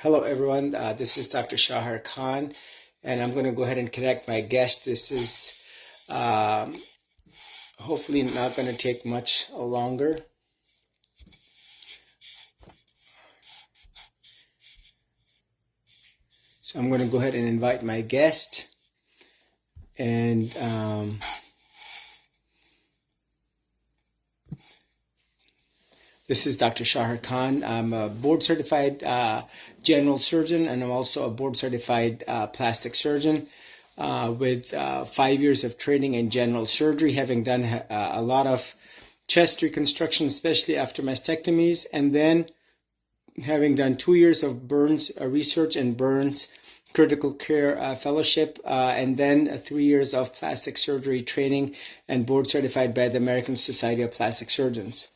Hello, everyone. This is Dr. Shaher Khan, and I'm going to go ahead and connect my guest. This is hopefully not going to take much longer. So I'm going to go ahead and invite my guest. And this is Dr. Shaher Khan. I'm a board-certified general surgeon, and I'm also a board-certified plastic surgeon with 5 years of training in general surgery, having done a lot of chest reconstruction, especially after mastectomies, and then having done 2 years of burns research and burns critical care fellowship, and then 3 years of plastic surgery training and board certified by the American Society of Plastic Surgeons.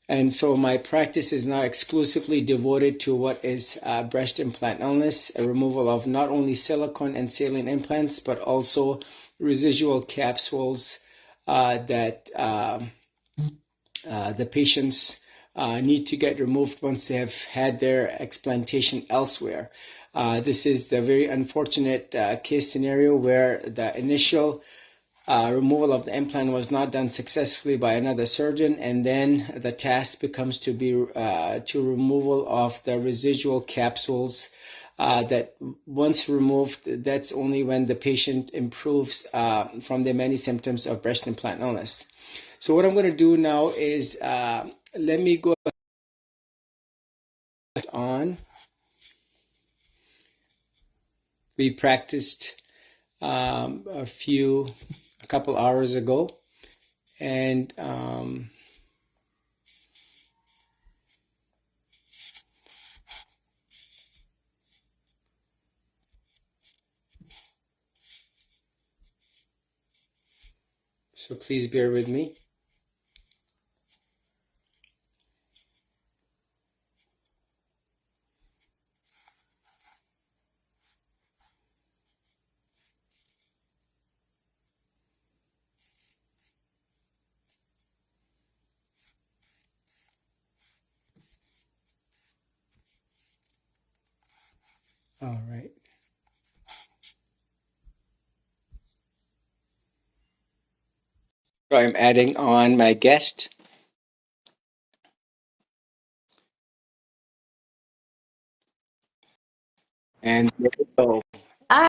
And so my practice is now exclusively devoted to what is breast implant illness, a removal of not only silicone and saline implants, but also residual capsules that the patients need to get removed once they have had their explantation elsewhere. This is the very unfortunate case scenario where the initial removal of the implant was not done successfully by another surgeon, and then the task becomes to be to removal of the residual capsules that once removed, that's only when the patient improves from the many symptoms of breast implant illness. So what I'm going to do now is let me go on. We practiced a couple hours ago, and so please bear with me. All right. So I'm adding on my guest. And there we go. Hi.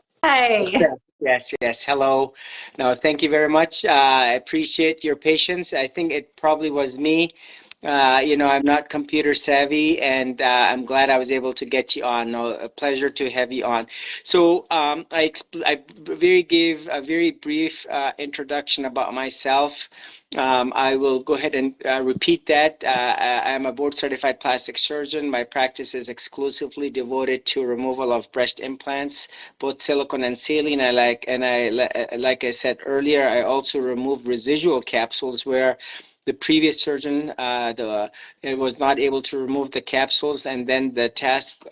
Yes. Hello. No, thank you very much. I appreciate your patience. I think it probably was me. I'm not computer savvy, and I'm glad I was able to get you on. No, a pleasure to have you on. So I gave a very brief introduction about myself. I will go ahead and repeat that. I'm a board-certified plastic surgeon. My practice is exclusively devoted to removal of breast implants, both silicone and saline. Like I said earlier, I also remove residual capsules where the previous surgeon was not able to remove the capsules, and then the task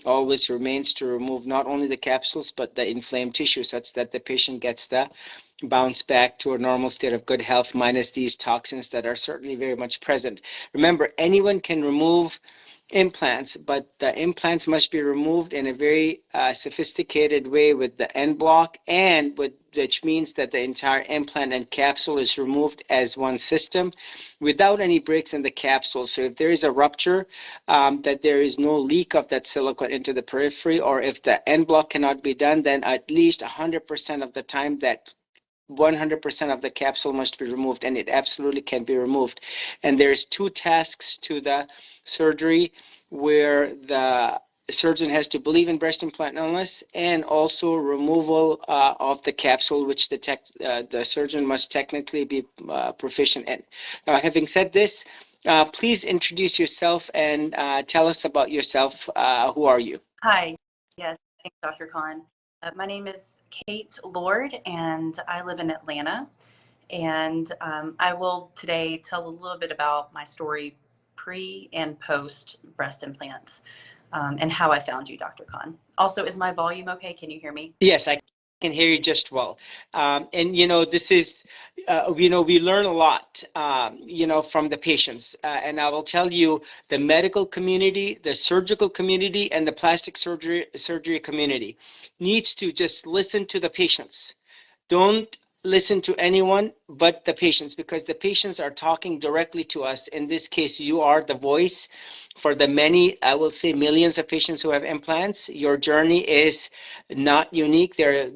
always remains to remove not only the capsules but the inflamed tissue, such that the patient gets the bounce back to a normal state of good health minus these toxins that are certainly very much present. Remember, anyone can remove implants, but the implants must be removed in a very sophisticated way with the end block, and which means that the entire implant and capsule is removed as one system without any breaks in the capsule. So if there is a rupture, that there is no leak of that silicone into the periphery, or if the end block cannot be done, then at least 100% of the time that 100% of the capsule must be removed, and it absolutely can be removed. And there's two tasks to the surgery where the surgeon has to believe in breast implant illness, and also removal of the capsule, which the surgeon must technically be proficient in. Now, having said this, please introduce yourself and tell us about yourself. Who are you? Hi. Yes, thanks, Dr. Khan. My name is Kate Lord, and I live in Atlanta. And I will today tell a little bit about my story pre and post breast implants, and how I found you, Dr. Khan. Also, is my volume okay? Can you hear me? Yes, I can hear you just well. And, this is, we learn a lot, from the patients. And I will tell you, the medical community, the surgical community, and the plastic surgery community needs to just listen to the patients. Don't listen to anyone but the patients, because the patients are talking directly to us. In this case, you are the voice for the many, I will say, millions of patients who have implants. Your journey is not unique. There are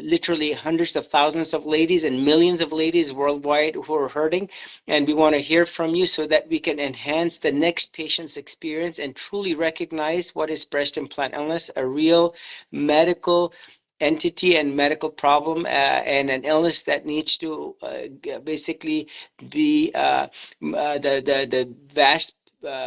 literally hundreds of thousands of ladies and millions of ladies worldwide who are hurting, and we want to hear from you so that we can enhance the next patient's experience and truly recognize what is breast implant illness, a real medical entity and medical problem, and an illness that needs to basically be the vast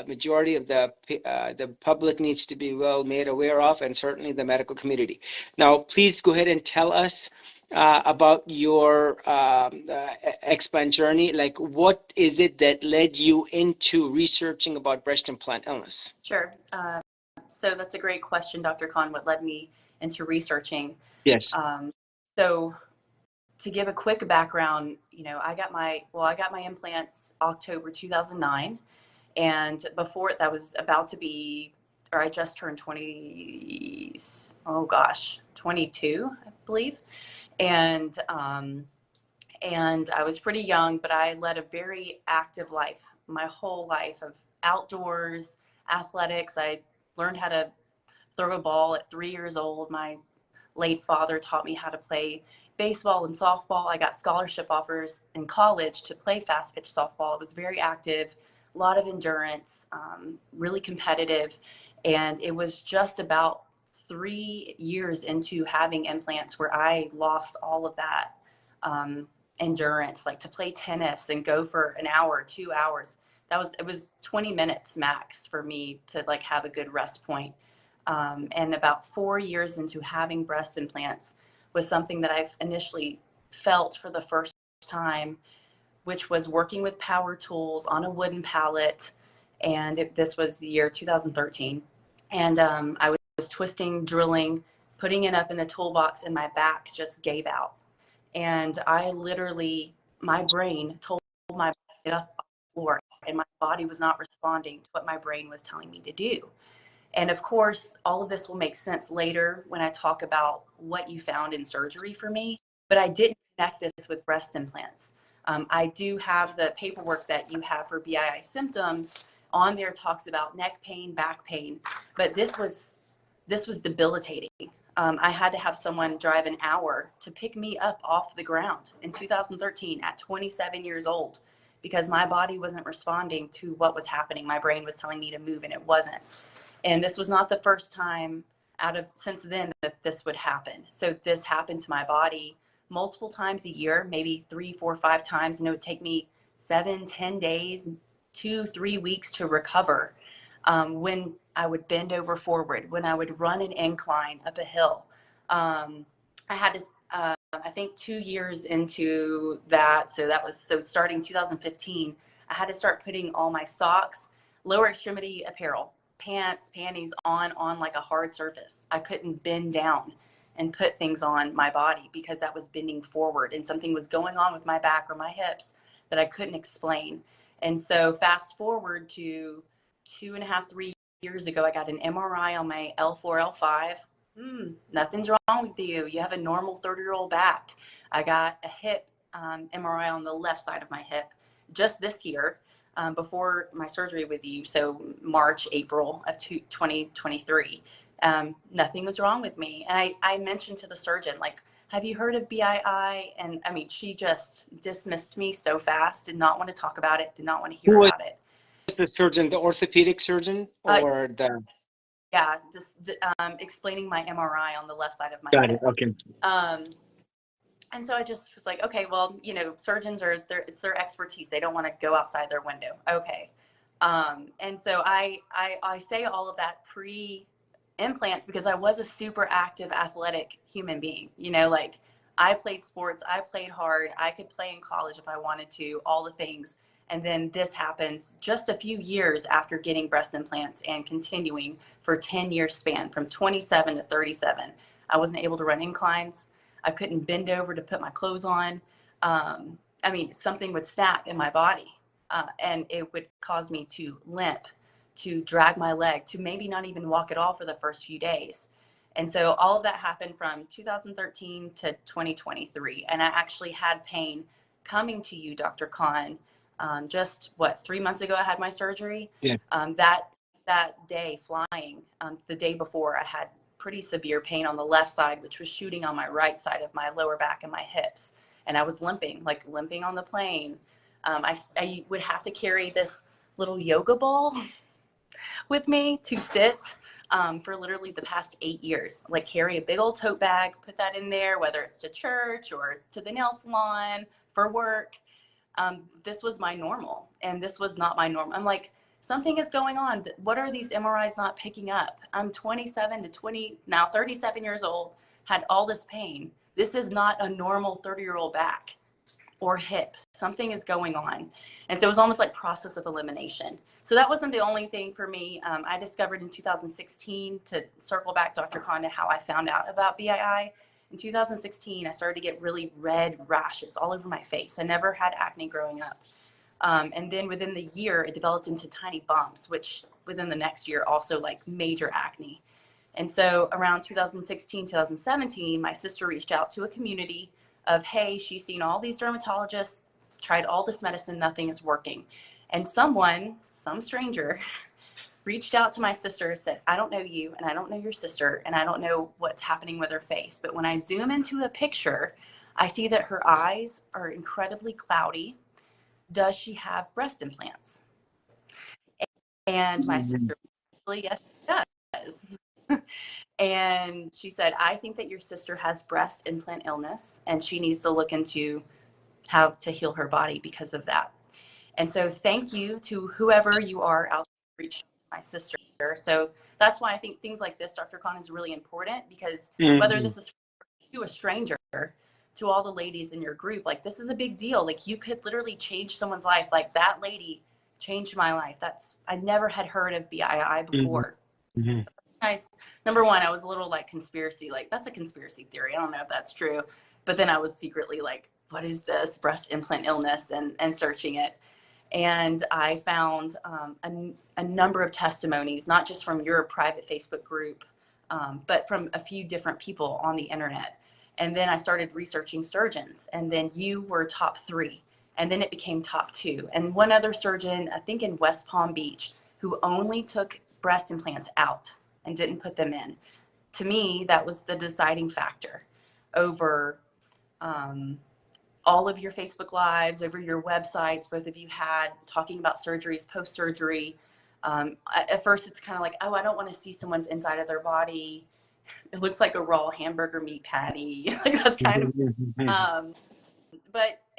majority of the public needs to be well made aware of, and certainly the medical community. Now, please go ahead and tell us about your Explant journey. Like, what is it that led you into researching about breast implant illness? Sure. So that's a great question, Dr. Khan. What led me into researching? Yes. So to give a quick background, I got my implants October 2009, and before that was about to be, or I just turned 22, I believe, and I was pretty young, but I led a very active life, my whole life of outdoors, athletics. I learned how to throw a ball at 3 years old. My late father taught me how to play baseball and softball. I got scholarship offers in college to play fast pitch softball. It was very active, a lot of endurance, really competitive. And it was just about 3 years into having implants where I lost all of that endurance, like to play tennis and go for an hour, 2 hours. It was 20 minutes max for me to have a good rest point. And about 4 years into having breast implants was something that I've initially felt for the first time, which was working with power tools on a wooden pallet. And this was the year 2013. And I was twisting, drilling, putting it up in the toolbox, and my back just gave out. And I literally, my brain told my body to get up off the floor, and my body was not responding to what my brain was telling me to do. And of course, all of this will make sense later when I talk about what you found in surgery for me, but I didn't connect this with breast implants. I do have the paperwork that you have for BII symptoms. On there talks about neck pain, back pain, but this was debilitating. I had to have someone drive an hour to pick me up off the ground in 2013 at 27 years old, because my body wasn't responding to what was happening. My brain was telling me to move, and it wasn't. And this was not the first time since then that this would happen. So this happened to my body multiple times a year, maybe 3, 4, 5 times. And it would take me 7, 10 days, 2, 3 weeks to recover. When I would bend over forward, when I would run an incline up a hill. I had to, I think 2 years into that. So starting 2015, I had to start putting all my socks, lower extremity apparel, pants, panties on like a hard surface. I couldn't bend down and put things on my body because that was bending forward, and something was going on with my back or my hips that I couldn't explain. And so fast forward to 2.5, 3 years ago, I got an MRI on my L4, L5. Nothing's wrong with you. You have a normal 30-year-old back. I got a hip MRI on the left side of my hip just this year. Before my surgery with you, so March, April of 2023. Nothing was wrong with me. And I mentioned to the surgeon, have you heard of BII? And I mean, she just dismissed me so fast, did not want to talk about it, did not want to hear about it. Was the surgeon the orthopedic surgeon or the? Yeah, just explaining my MRI on the left side of my Got head. it, okay. And so I just was like, okay, well, surgeons it's their expertise. They don't want to go outside their window. Okay. And so I say all of that pre-implants because I was a super active, athletic human being. I played sports, I played hard, I could play in college if I wanted to, all the things. And then this happens just a few years after getting breast implants and continuing for 10-year span from 27 to 37. I wasn't able to run inclines. I couldn't bend over to put my clothes on. I mean, something would snap in my body, and it would cause me to limp, to drag my leg, to maybe not even walk at all for the first few days. And so all of that happened from 2013 to 2023. And I actually had pain coming to you, Dr. Khan. Just 3 months ago, I had my surgery. Yeah. That day flying, the day before, I had pretty severe pain on the left side, which was shooting on my right side of my lower back and my hips. And I was limping on the plane. I would have to carry this little yoga ball with me to sit for literally the past 8 years. Like, carry a big old tote bag, put that in there, whether it's to church or to the nail salon, for work. This was my normal, and this was not my norm. I'm like, something is going on. What are these MRIs not picking up? I'm 37 years old, had all this pain. This is not a normal 30-year-old back or hip. Something is going on. And so it was almost like process of elimination. So that wasn't the only thing for me. I discovered in 2016, to circle back, Dr. Khan, to how I found out about BII. In 2016, I started to get really red rashes all over my face. I never had acne growing up. And then within the year, it developed into tiny bumps, which within the next year also like major acne. And so around 2016, 2017, my sister reached out to a community of, hey, she's seen all these dermatologists, tried all this medicine, nothing is working. And some stranger, reached out to my sister, said, I don't know you, and I don't know your sister, and I don't know what's happening with her face. But when I zoom into a picture, I see that her eyes are incredibly cloudy. Does she have breast implants? And my sister, actually, yes, she does. And she said, I think that your sister has breast implant illness, and she needs to look into how to heal her body because of that. And so thank you to whoever you are out there reaching my sister. So that's why I think things like this, Dr. Khan, is really important, because whether this is to a stranger, to all the ladies in your group, like, this is a big deal. Like, you could literally change someone's life. Like, that lady changed my life. I never had heard of BII before. Nice. Number one, I was a little like conspiracy, like, that's a conspiracy theory. I don't know if that's true. But then I was secretly like, what is this breast implant illness, and searching it. And I found a number of testimonies, not just from your private Facebook group, but from a few different people on the internet. And then I started researching surgeons, and then you were top 3, and then it became top 2. And one other surgeon, I think in West Palm Beach, who only took breast implants out and didn't put them in. To me, that was the deciding factor over all of your Facebook Lives, over your websites both of you had, talking about surgeries, post-surgery. At first, it's kind of like, oh, I don't want to see someone's inside of their body. It looks like a raw hamburger meat patty. Like, that's kind of,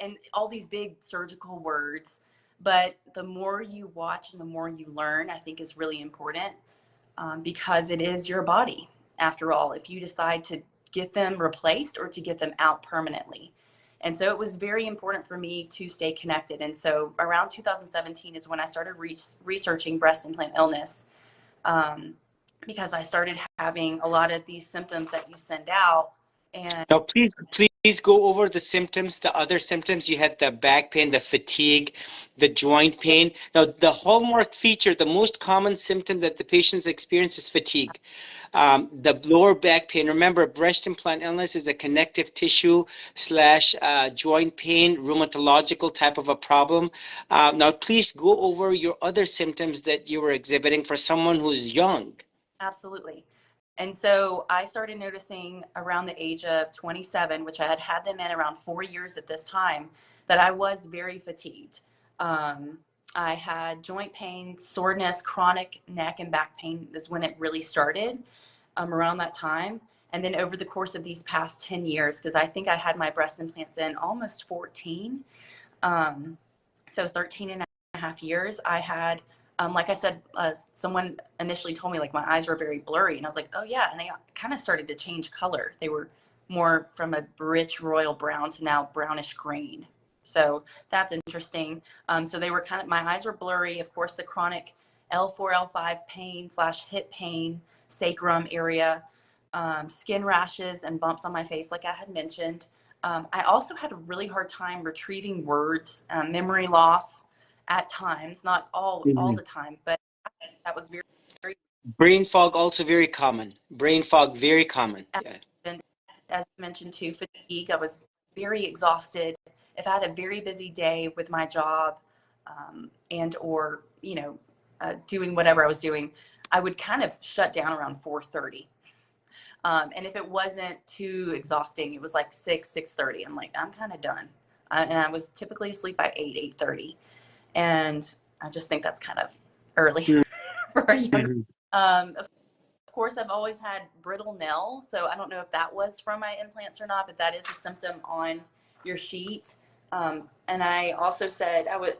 and all these big surgical words. But the more you watch and the more you learn, I think is really important, because it is your body, after all, if you decide to get them replaced or to get them out permanently. And so it was very important for me to stay connected. And so around 2017 is when I started researching breast implant illness, because I started having a lot of these symptoms that you send out. And now, please go over the symptoms, the other symptoms. You had the back pain, the fatigue, the joint pain. Now, the hallmark feature, the most common symptom that the patients experience is fatigue. The lower back pain. Remember, breast implant illness is a connective tissue / joint pain, rheumatological type of a problem. Now, please go over your other symptoms that you were exhibiting for someone who's young. Absolutely. And so I started noticing around the age of 27, which I had had them in around 4 years at this time, that I was very fatigued. I had joint pain, soreness, chronic neck and back pain is when it really started, around that time. And then over the course of these past 10 years, because I think I had my breast implants in almost 14, so 13 and a half years, I had, like I said, someone initially told me like my eyes were very blurry, and I was like, oh yeah, and they kind of started to change color. They were more from a rich royal brown to now brownish green. So that's interesting. So they were my eyes were blurry. Of course, the chronic L4, L5 pain / hip pain, sacrum area, skin rashes and bumps on my face, like I had mentioned. I also had a really hard time retrieving words, memory loss at times, not all the time, but that was very, very. Brain fog also very common. Brain fog very common. Yeah. And as you mentioned too, fatigue. I was very exhausted. If I had a very busy day with my job, and or doing whatever I was doing, I would kind of shut down around 4:30. And if it wasn't too exhausting, it was like 6:30. I'm like, I'm kind of done. And I was typically asleep by 8:30. And I just think that's kind of early for a young. Of course, I've always had brittle nails. So I don't know if that was from my implants or not, but that is a symptom on your sheet. And I also said I would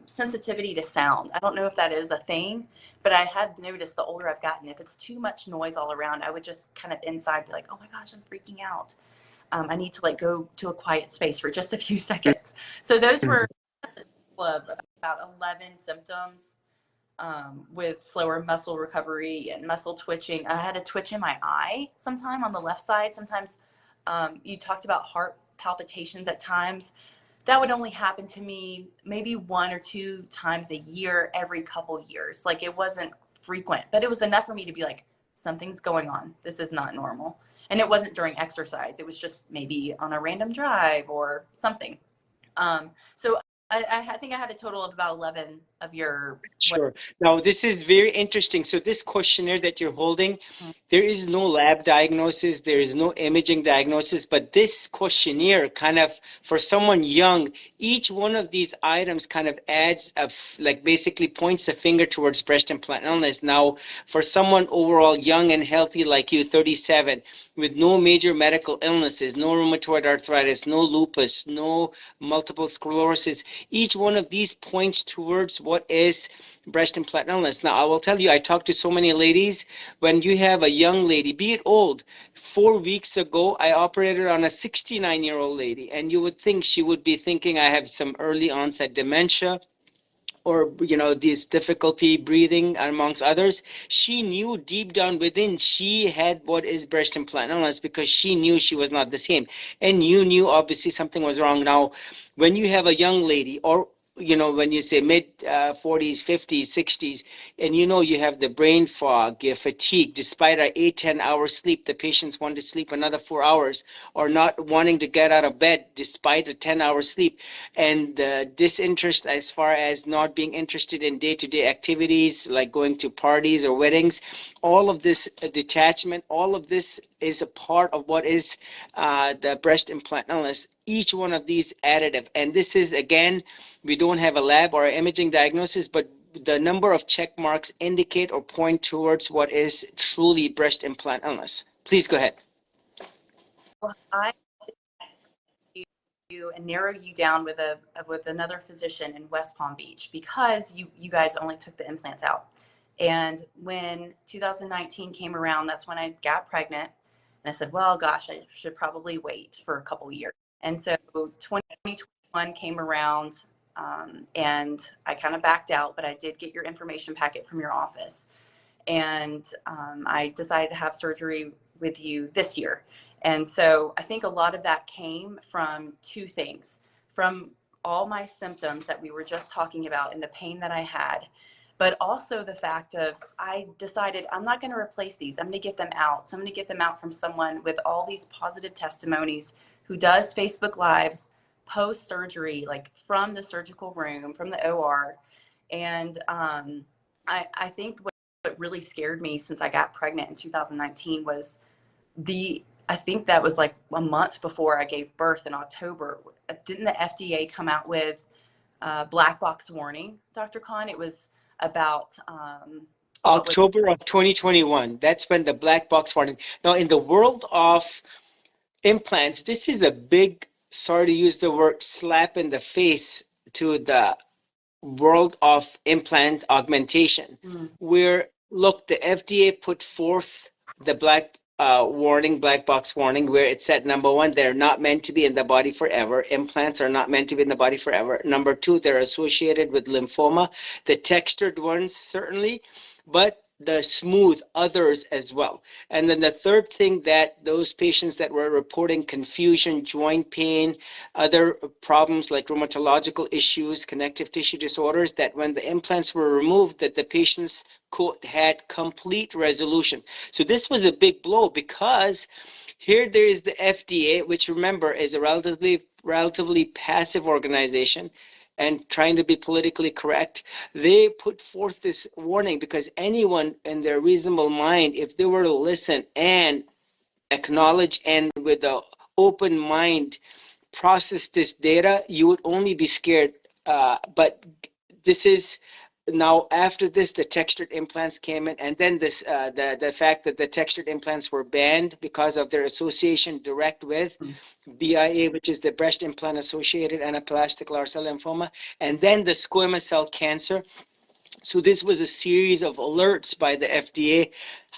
sensitivity to sound. I don't know if that is a thing, but I have noticed the older I've gotten, if it's too much noise all around, I would just kind of inside be like, oh my gosh, I'm freaking out. I need to like go to a quiet space for just a few seconds. So those were about 11 symptoms, with slower muscle recovery and muscle twitching. I had a twitch in my eye sometime on the left side. Sometimes you talked about heart palpitations at times. That would only happen to me maybe 1 or 2 times a year, every couple years. Like it wasn't frequent, but it was enough for me to be like, something's going on. This is not normal. And it wasn't during exercise. It was just maybe on a random drive or something. So I think I had a total of about 11 of your. Sure. Now, this is very interesting. So this questionnaire that you're holding, there is no lab diagnosis, there is no imaging diagnosis, but this questionnaire kind of, for someone young, each one of these items kind of adds, like basically points a finger towards breast implant illness. Now, for someone overall young and healthy like you, 37, with no major medical illnesses, no rheumatoid arthritis, no lupus, no multiple sclerosis, each one of these points towards what is breast implant illness. Now, I will tell you, I talk to so many ladies. When you have a young lady, be it old, 4 weeks ago, I operated on a 69-year-old lady, and you would think she would be thinking I have some early onset dementia, or this difficulty breathing, amongst others. She knew deep down within she had what is breast implant illness, because she knew she was not the same, and you knew obviously something was wrong. Now, when you have a young lady, or when you say mid 40s, 50s, 60s, and you have the brain fog, you have fatigue, despite our 8-10 hour sleep, the patients want to sleep another 4 hours, or not wanting to get out of bed despite a 10-hour sleep, and the disinterest as far as not being interested in day-to-day activities like going to parties or weddings, all of this detachment, all of this is a part of what is the breast implant illness. Each one of these additive, and this is, again, we don't have a lab or imaging diagnosis, but the number of check marks indicate or point towards what is truly breast implant illness. Please go ahead. Well, I you and narrow you down with another physician in West Palm Beach, because you guys only took the implants out. And when 2019 came around, that's when I got pregnant, and I said, well, gosh, I should probably wait for a couple years. And so 2021 came around, and I kind of backed out, but I did get your information packet from your office. And I decided to have surgery with you this year. And so I think a lot of that came from 2 things: from all my symptoms that we were just talking about and the pain that I had, but also the fact of, I decided I'm not going to replace these. I'm going to get them out. So I'm going to get them out from someone with all these positive testimonies, who does Facebook Lives post-surgery, like from the surgical room, from the OR. And I think what really scared me since I got pregnant in 2019 was I think that was like a month before I gave birth in October. Didn't the FDA come out with black box warning, Dr. Khan? It was about October of 2021. That's when the black box warning. Now, in the world of implants, this is a big, sorry to use the word, slap in the face to the world of implant augmentation, where, look, the FDA put forth the black box warning, where it said, number 1, they're not meant to be in the body forever. Implants are not meant to be in the body forever. Number 2, they're associated with lymphoma, the textured ones certainly, but the smooth others as well. And then the third thing, that those patients that were reporting confusion, joint pain, other problems like rheumatological issues, connective tissue disorders, that when the implants were removed, that the patients quote had complete resolution. So this was a big blow, because here there is the FDA, which remember is a relatively passive organization and trying to be politically correct. They put forth this warning because anyone in their reasonable mind, if they were to listen and acknowledge and with an open mind process this data, you would only be scared. But this is now, after this, the textured implants came in, and then this the fact that the textured implants were banned because of their association direct with BIA, which is the breast implant associated anaplastic large cell lymphoma, and then the squamous cell cancer. So this was a series of alerts by the FDA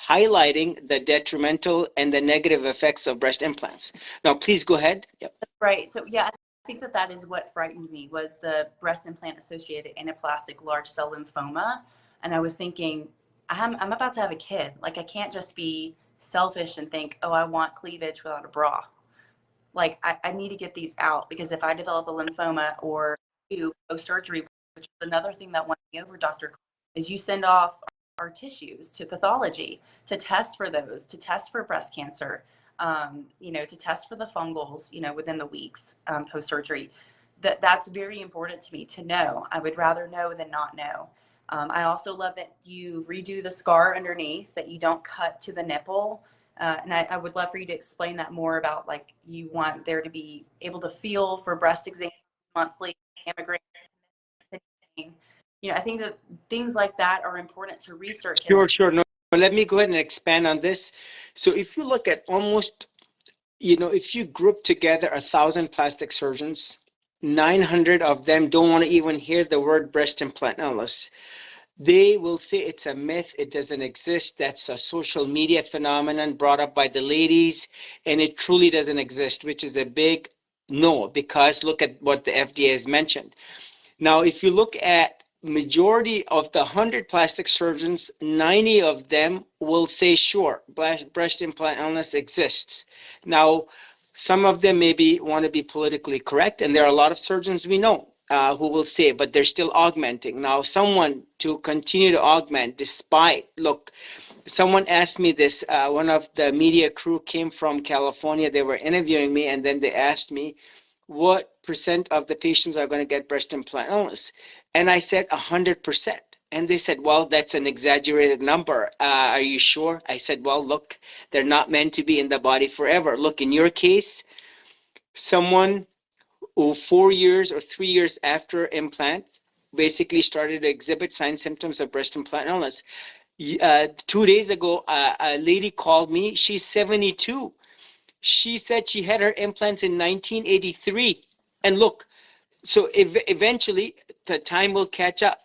highlighting the detrimental and the negative effects of breast implants. Now, please go ahead. Yep. Right. So yeah, I think that is what frightened me, was the breast implant associated anaplastic large cell lymphoma. And I was thinking, I'm about to have a kid. Like, I can't just be selfish and think, oh, I want cleavage without a bra. Like, I need to get these out, because if I develop a lymphoma or post-surgery, which is another thing that won me over, Dr. is you send off our tissues to pathology to test for those, to test for breast cancer, to test for the fungals, within the weeks post-surgery. That's very important to me to know. I would rather know than not know. I also love that you redo the scar underneath, that you don't cut to the nipple. And I would love for you to explain that more about, like, you want there to be able to feel for breast exams monthly, mammograms. I think that things like that are important to research. Sure. No, let me go ahead and expand on this. So if you look at almost, if you group together 1,000 plastic surgeons, 900 of them don't want to even hear the word breast implant unless they will say it's a myth, it doesn't exist, that's a social media phenomenon brought up by the ladies, and it truly doesn't exist, which is a big no, because look at what the FDA has mentioned. Now, if you look at majority of the 100 plastic surgeons, 90 of them will say, sure, breast implant illness exists. Now, some of them maybe want to be politically correct, and there are a lot of surgeons we know who will say, but they're still augmenting. Now, someone to continue to augment despite, look, someone asked me this, one of the media crew came from California, they were interviewing me, and then they asked me, what % of the patients are going to get breast implant illness? And I said 100%. And they said, well, that's an exaggerated number. Are you sure? I said, well, look, they're not meant to be in the body forever. Look, in your case, someone who 4 years or 3 years after implant basically started to exhibit signs, symptoms of breast implant illness. 2 days ago, a lady called me. She's 72. She said she had her implants in 1983. And look, so eventually the time will catch up.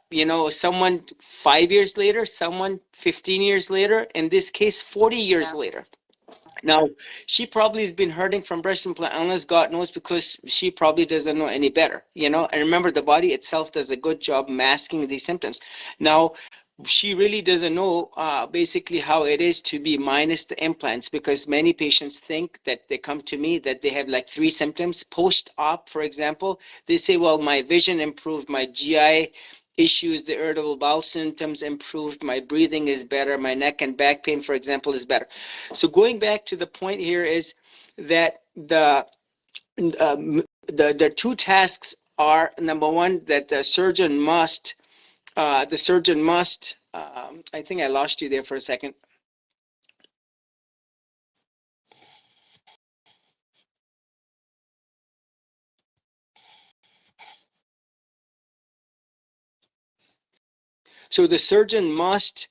Someone 5 years later, someone 15 years later, in this case, 40 years later. Now, she probably has been hurting from breast implant illness, God knows, because she probably doesn't know any better, And remember, the body itself does a good job masking these symptoms. Now, she really doesn't know basically how it is to be minus the implants, because many patients think that they come to me that they have like 3 symptoms post-op. For example, they say, well, my vision improved, my GI issues, the irritable bowel symptoms improved, my breathing is better, my neck and back pain, for example, is better. So going back to the point here is that the 2 tasks are, number one, that the surgeon must I think I lost you there for a second. So the surgeon must,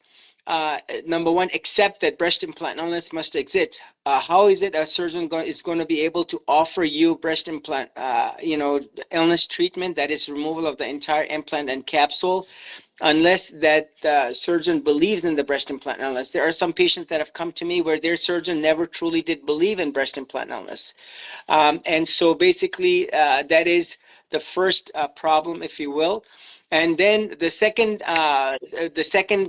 number one, accept that breast implant illness must exist. How is it a surgeon is going to be able to offer you breast implant, illness treatment, that is removal of the entire implant and capsule, unless that surgeon believes in the breast implant illness? There are some patients that have come to me where their surgeon never truly did believe in breast implant illness. And so basically that is the first problem, if you will. And then the second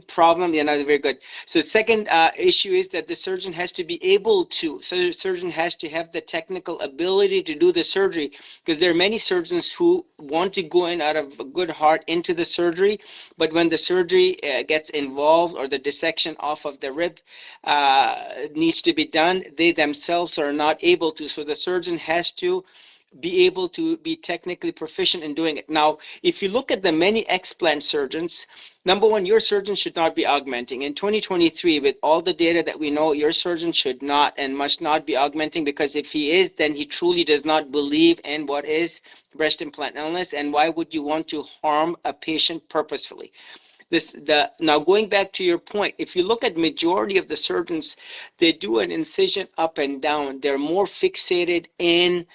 problem, very good. So the second issue is that the surgeon has to be able to, so the surgeon has to have the technical ability to do the surgery, because there are many surgeons who want to go in out of a good heart into the surgery, but when the surgery gets involved or the dissection off of the rib needs to be done, they themselves are not able to. So the surgeon has to be able to be technically proficient in doing it. Now, if you look at the many explant surgeons, number one, your surgeon should not be augmenting. In 2023, with all the data that we know, your surgeon should not and must not be augmenting, because if he is, then he truly does not believe in what is breast implant illness, and why would you want to harm a patient purposefully? Now going back to your point, if you look at majority of the surgeons, they do an incision up and down. They're more fixated in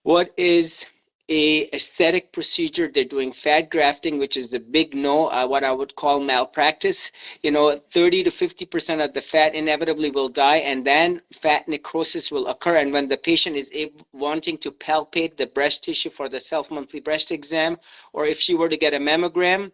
what is a aesthetic procedure. They're doing fat grafting, which is the big no, what I would call malpractice. 30 to 50% of the fat inevitably will die, and then fat necrosis will occur. And when the patient is wanting to palpate the breast tissue for the self-monthly breast exam, or if she were to get a mammogram,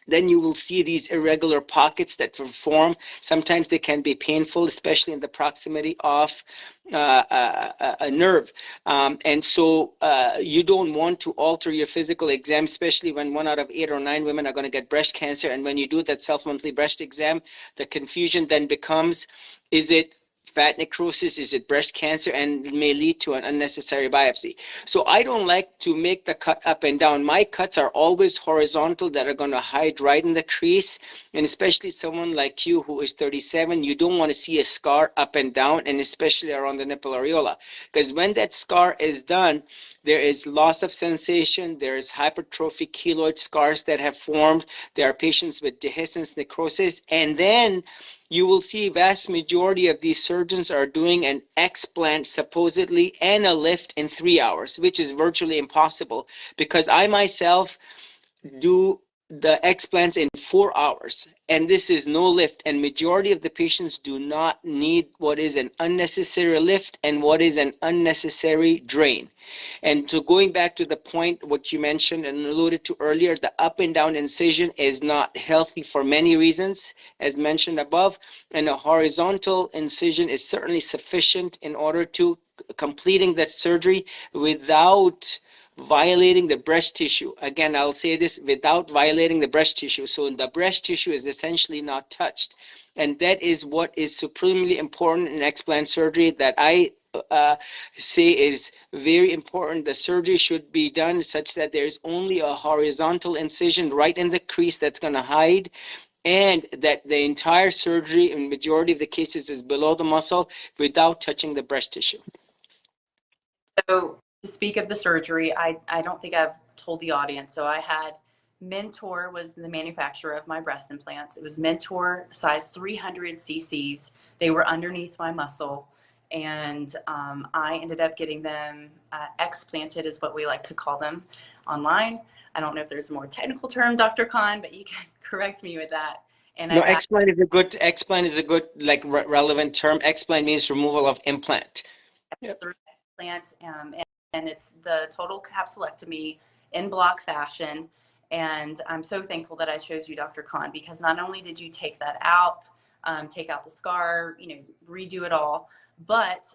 then you will see these irregular pockets that form. Sometimes they can be painful, especially in the proximity of a nerve. And so you don't want to alter your physical exam, especially when 1 out of 8 or 9 women are going to get breast cancer. And when you do that self-monthly breast exam, the confusion then becomes, is it fat necrosis, is it breast cancer, and it may lead to an unnecessary biopsy. So I don't like to make the cut up and down. My cuts are always horizontal, that are going to hide right in the crease. And especially someone like you who is 37, you don't want to see a scar up and down, and especially around the nipple areola, because when that scar is done, there is loss of sensation, there is hypertrophic keloid scars that have formed, there are patients with dehiscence necrosis, and then you will see vast majority of these surgeons are doing an explant supposedly and a lift in 3 hours, which is virtually impossible, because I myself do the explants in 4 hours, and this is no lift, and majority of the patients do not need what is an unnecessary lift and what is an unnecessary drain. And so going back to the point what you mentioned and alluded to earlier, the up and down incision is not healthy for many reasons, as mentioned above, and a horizontal incision is certainly sufficient in order to completing that surgery without violating the breast tissue. Again, I'll say this, without violating the breast tissue. So the breast tissue is essentially not touched. And that is what is supremely important in explant surgery, that I say is very important. The surgery should be done such that there's only a horizontal incision right in the crease that's going to hide, and that the entire surgery in majority of the cases is below the muscle without touching the breast tissue. So to speak of the surgery, I don't think I've told the audience. So I had Mentor was the manufacturer of my breast implants. It was Mentor size 300 cc's. They were underneath my muscle, and I ended up getting them explanted, is what we like to call them online. I don't know if there's a more technical term, Dr. Khan, but you can correct me with that. And no, explant is a good like relevant term. Explant means removal of implant. Yep. Implant, and it's the total capsulectomy in Bloc fashion. And I'm so thankful that I chose you, Dr. Khan, because not only did you take that out, take out the scar, redo it all, but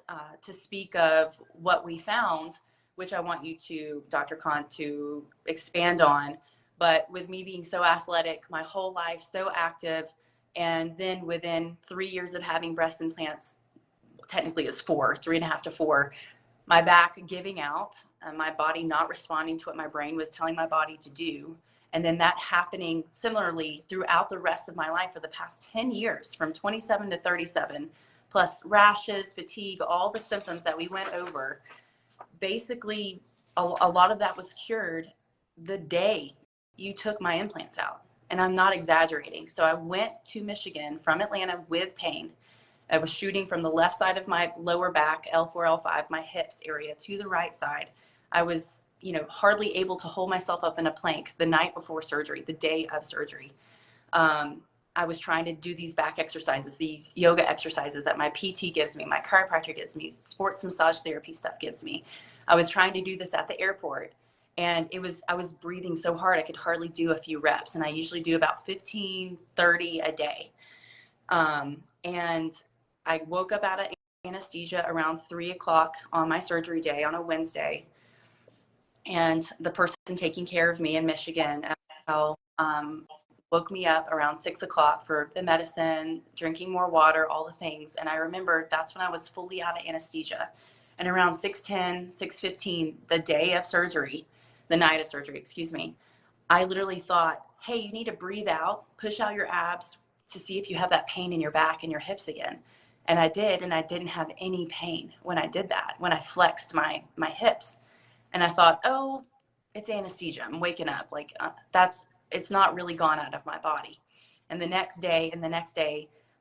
to speak of what we found, which I want you to, Dr. Khan, to expand on. But with me being so athletic, my whole life so active, and then within 3 years of having breast implants, technically it's 3.5 to 4, my back giving out, my body not responding to what my brain was telling my body to do. And then that happening similarly throughout the rest of my life for the past 10 years, from 27 to 37, plus rashes, fatigue, all the symptoms that we went over. Basically, a lot of that was cured the day you took my implants out. And I'm not exaggerating. So I went to Michigan from Atlanta with pain. I was shooting from the left side of my lower back, L4, L5, my hips area, to the right side. I was, hardly able to hold myself up in a plank the night before surgery, the day of surgery. I was trying to do these back exercises, these yoga exercises that my PT gives me, my chiropractor gives me, sports massage therapy stuff gives me. I was trying to do this at the airport. And I was breathing so hard I could hardly do a few reps, and I usually do about 15, 30 a day. And I woke up out of anesthesia around 3 o'clock on my surgery day on a Wednesday. And the person taking care of me in Michigan woke me up around 6 o'clock for the medicine, drinking more water, all the things. And I remember that's when I was fully out of anesthesia. And around 6:10, 6:15, the day of surgery, the night of surgery, excuse me, I literally thought, hey, you need to breathe out, push out your abs to see if you have that pain in your back and your hips again. And I did, and I didn't have any pain when I did that, when I flexed my hips. And I thought, oh, it's anesthesia. I'm waking up. Like it's not really gone out of my body. And the next day,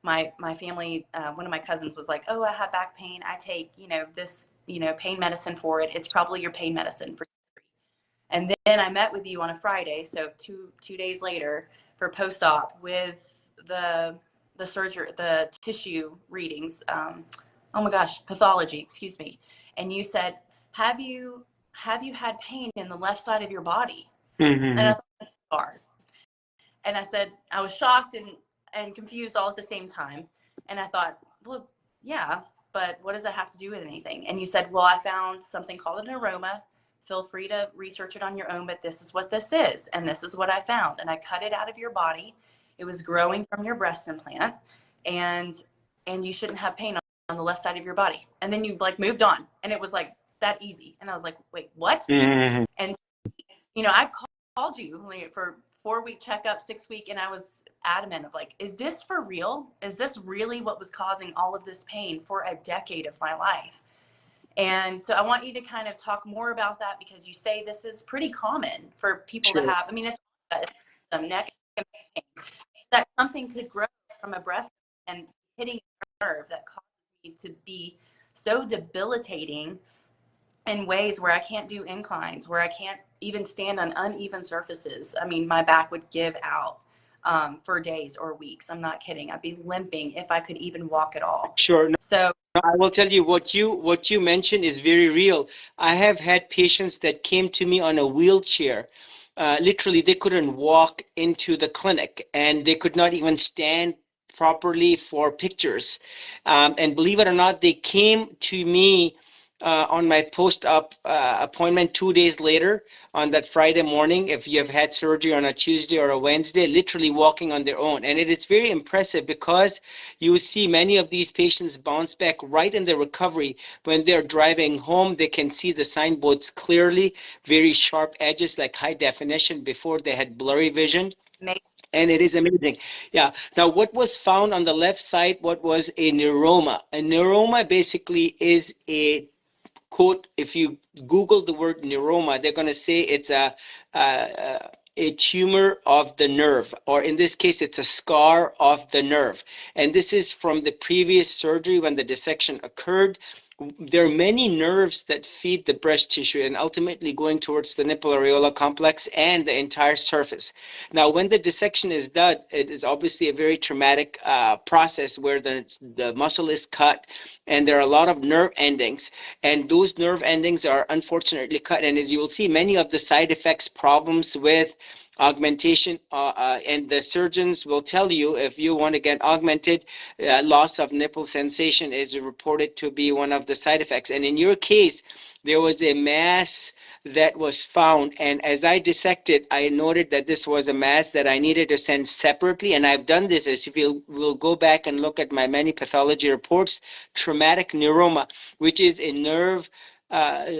my family, one of my cousins was like, oh, I have back pain. I take, this, pain medicine for it. It's probably your pain medicine for surgery. And then I met with you on a Friday. So two days later for post-op with the tissue readings. Oh my gosh, pathology, excuse me. And you said, have you had pain in the left side of your body? Mm-hmm. And I thought, that's hard. And I said, I was shocked and confused all at the same time. And I thought, well, yeah, but what does that have to do with anything? And you said, well, I found something called a neuroma. Feel free to research it on your own, but this is what this is. And this is what I found. And I cut it out of your body. It was growing from your breast implant. And you shouldn't have pain on the left side of your body. And then you moved on. And it was that easy. And I was like, wait, what? Mm-hmm. And I called you for 4-week checkup, 6-week, and I was adamant of is this for real? Is this really what was causing all of this pain for a decade of my life? And so I want you to kind of talk more about that, because you say this is pretty common for people to have. I mean, it's some neck pain, that something could grow from a breast and hitting a nerve that causes me to be so debilitating in ways where I can't do inclines, where I can't even stand on uneven surfaces. I mean, my back would give out for days or weeks. I'm not kidding. I'd be limping if I could even walk at all. Sure. So I will tell you what you mentioned is very real. I have had patients that came to me on a wheelchair. Literally, they couldn't walk into the clinic, and they could not even stand properly for pictures. And believe it or not, they came to me on my post-op appointment 2 days later on that Friday morning, if you have had surgery on a Tuesday or a Wednesday, literally walking on their own. And it is very impressive, because you see many of these patients bounce back right in the recovery. When they're driving home, they can see the signboards clearly, very sharp edges, like high definition. Before, they had blurry vision. And it is amazing. Yeah. Now, what was found on the left side, what was a neuroma? A neuroma basically is a quote, if you Google the word neuroma, they're going to say it's a tumor of the nerve, or in this case, it's a scar of the nerve. And this is from the previous surgery when the dissection occurred. There are many nerves that feed the breast tissue and ultimately going towards the nipple areola complex and the entire surface. Now, when the dissection is done, it is obviously a very traumatic process where the muscle is cut, and there are a lot of nerve endings, and those nerve endings are unfortunately cut. And as you will see, many of the side effects, problems with augmentation, and the surgeons will tell you, if you want to get augmented, loss of nipple sensation is reported to be one of the side effects. And in your case, there was a mass that was found, and as I dissected, I noted that this was a mass that I needed to send separately. And I've done this, as you will go back and look at my many pathology reports, traumatic neuroma, which is a nerve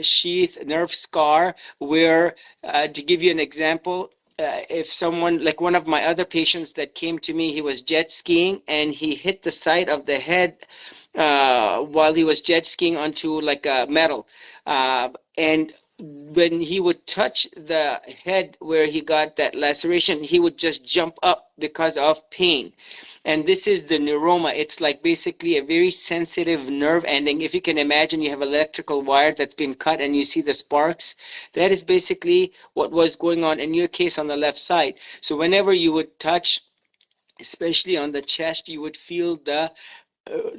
sheath, nerve scar, where, to give you an example, if someone, like one of my other patients that came to me, he was jet skiing, and he hit the side of the head while he was jet skiing onto a metal. And when he would touch the head where he got that laceration, he would just jump up because of pain. And this is the neuroma. It's basically a very sensitive nerve ending. If you can imagine, you have electrical wire that's been cut and you see the sparks. That is basically what was going on in your case on the left side. So whenever you would touch, especially on the chest, you would feel the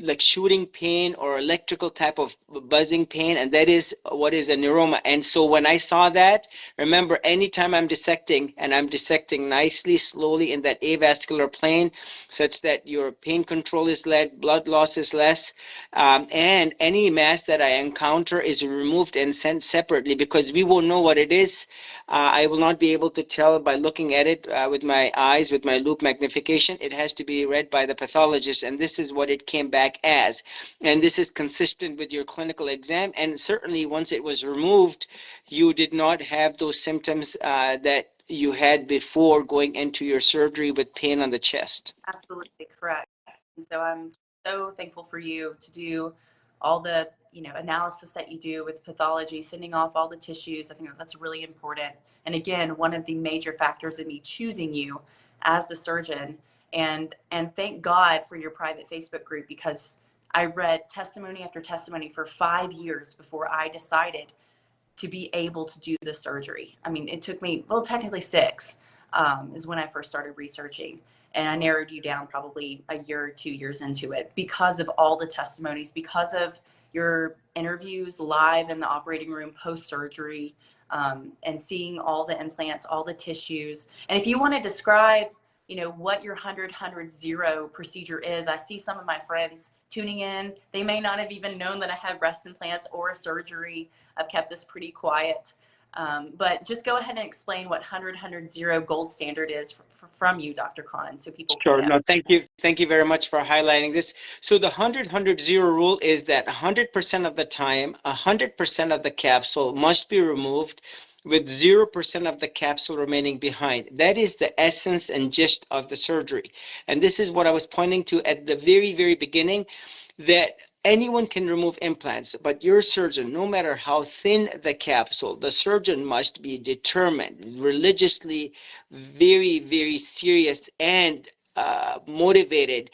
like shooting pain or electrical type of buzzing pain, and that is what is a neuroma. And so when I saw that, remember, anytime I'm dissecting, and I'm dissecting nicely, slowly in that avascular plane, such that your pain control is less, blood loss is less, and any mass that I encounter is removed and sent separately, because we won't know what it is. I will not be able to tell by looking at it with my eyes, with my loop magnification. It has to be read by the pathologist, and this is what it came back as. And this is consistent with your clinical exam, and certainly once it was removed, you did not have those symptoms that you had before going into your surgery with pain on the chest. Absolutely correct. And so I'm so thankful for you to do all the analysis that you do with pathology, sending off all the tissues. I think that's really important. And again, one of the major factors in me choosing you as the surgeon. And thank God for your private Facebook group, because I read testimony after testimony for 5 years before I decided to be able to do the surgery. I mean, it took me, well, technically 6 is when I first started researching. And I narrowed you down probably a year or 2 years into it because of all the testimonies, because of your interviews live in the operating room post-surgery, and seeing all the implants, all the tissues. And if you want to describe what your 100-100-0 procedure is. I see some of my friends tuning in. They may not have even known that I had breast implants or a surgery. I've kept this pretty quiet. But just go ahead and explain what 100-100-0 gold standard is from you, Dr. Khan, so people Sure. can know. No, thank you. Thank you very much for highlighting this. So the 100-100-0 rule is that 100% of the time, 100% of the capsule must be removed with 0% of the capsule remaining behind. That is the essence and gist of the surgery. And this is what I was pointing to at the very, very beginning, that anyone can remove implants, but your surgeon, no matter how thin the capsule, the surgeon must be determined, religiously, very, very serious, and motivated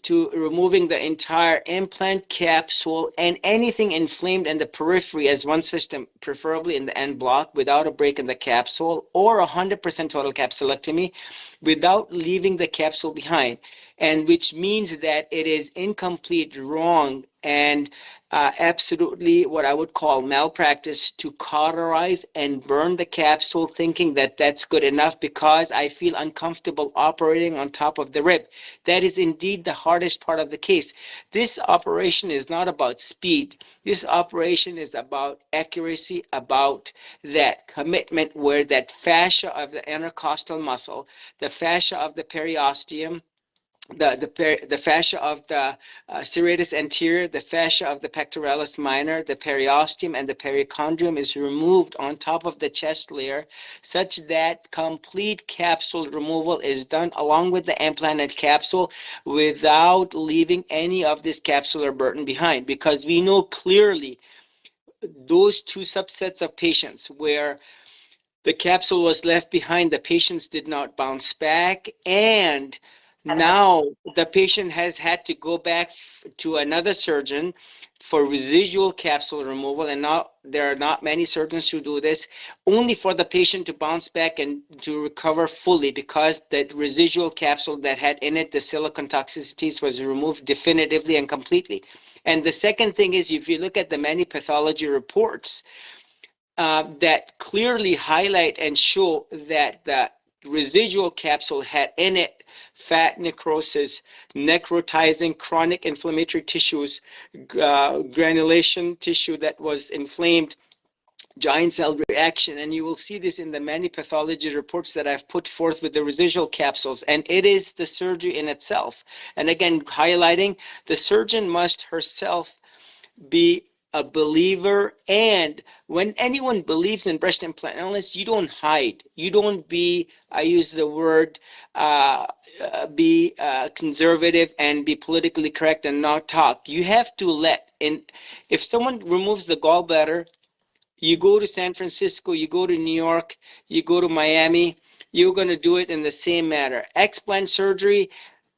to removing the entire implant capsule and anything inflamed in the periphery as one system, preferably in the end block, without a break in the capsule, or 100% total capsulectomy without leaving the capsule behind. And which means that it is incomplete, wrong, and absolutely what I would call malpractice to cauterize and burn the capsule, thinking that that's good enough because I feel uncomfortable operating on top of the rib. That is indeed the hardest part of the case. This operation is not about speed. This operation is about accuracy, about that commitment where that fascia of the intercostal muscle, the fascia of the periosteum, the fascia of the serratus anterior, the fascia of the pectoralis minor, the periosteum, and the perichondrium is removed on top of the chest layer, such that complete capsule removal is done along with the implanted capsule without leaving any of this capsular burden behind. Because we know clearly those two subsets of patients where the capsule was left behind, the patients did not bounce back, and now the patient has had to go back to another surgeon for residual capsule removal, and now there are not many surgeons who do this, only for the patient to bounce back and to recover fully, because that residual capsule that had in it the silicone toxicities was removed definitively and completely. And the second thing is, if you look at the many pathology reports that clearly highlight and show that the residual capsule had in it fat necrosis, necrotizing chronic inflammatory tissues, granulation tissue that was inflamed, giant cell reaction, and you will see this in the many pathology reports that I've put forth with the residual capsules, and it is the surgery in itself. And again, highlighting, the surgeon must herself be a believer, and when anyone believes in breast implant illness, you don't hide. You don't be, I use the word, be conservative and be politically correct and not talk. You have to let in. If someone removes the gallbladder, you go to San Francisco, you go to New York, you go to Miami, you're going to do it in the same manner. Explant surgery,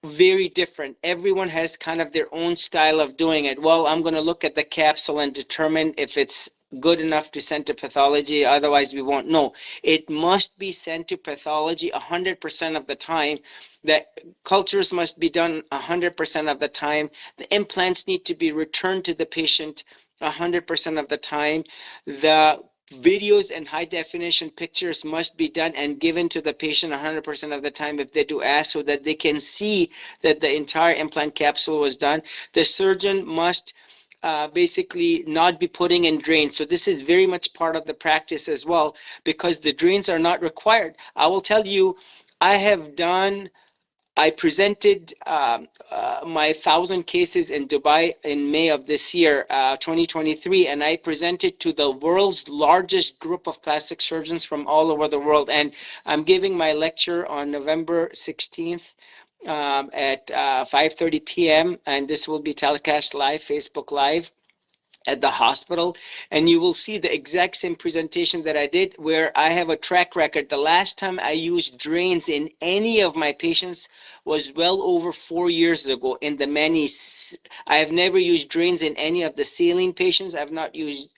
very different. Everyone has kind of their own style of doing it. Well, I'm going to look at the capsule and determine if it's good enough to send to pathology, otherwise we won't know. It must be sent to pathology 100% of the time. The cultures must be done 100% of the time. The implants need to be returned to the patient 100% of the time. The videos and high definition pictures must be done and given to the patient 100% of the time if they do ask, so that they can see that the entire implant capsule was done. The surgeon must basically not be putting in drains. So this is very much part of the practice as well, because the drains are not required. I will tell you, I presented my 1,000 cases in Dubai in May of this year, 2023, and I presented to the world's largest group of plastic surgeons from all over the world. And I'm giving my lecture on November 16th at 5:30 p.m. and this will be telecast live, Facebook Live, at the hospital, and you will see the exact same presentation that I did, where I have a track record. The last time I used drains in any of my patients was well over 4 years ago. I have never used drains in any of the saline patients. I've not used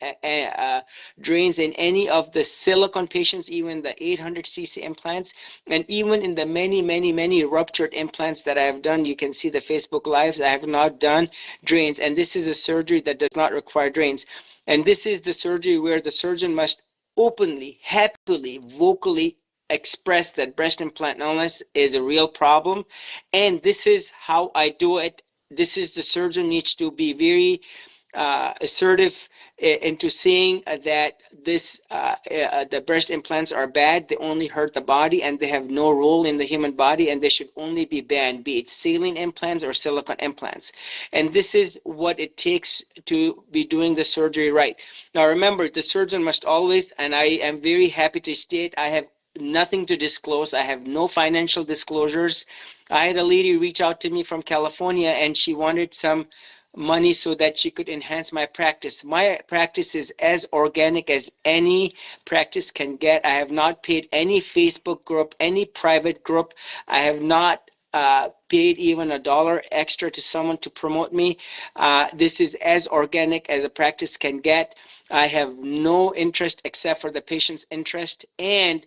drains in any of the silicone patients, even the 800cc implants, and even in the many ruptured implants that I have done. You can see the Facebook Lives. I have not done drains, and this is a surgery that does not require drains. And this is the surgery where the surgeon must openly, happily, vocally express that breast implant illness is a real problem. And this is how I do it. This is the surgeon needs to be very assertive into saying that the breast implants are bad, they only hurt the body, and they have no role in the human body, and they should only be banned, be it saline implants or silicone implants. And this is what it takes to be doing the surgery right. Now remember, the surgeon must always, and I am very happy to state, I have nothing to disclose. I have no financial disclosures. I had a lady reach out to me from California, and she wanted some money so that she could enhance my practice. My practice is as organic as any practice can get. I have not paid any Facebook group, any private group. I have not paid even $1 extra to someone to promote me. This is as organic as a practice can get. I have no interest except for the patient's interest, and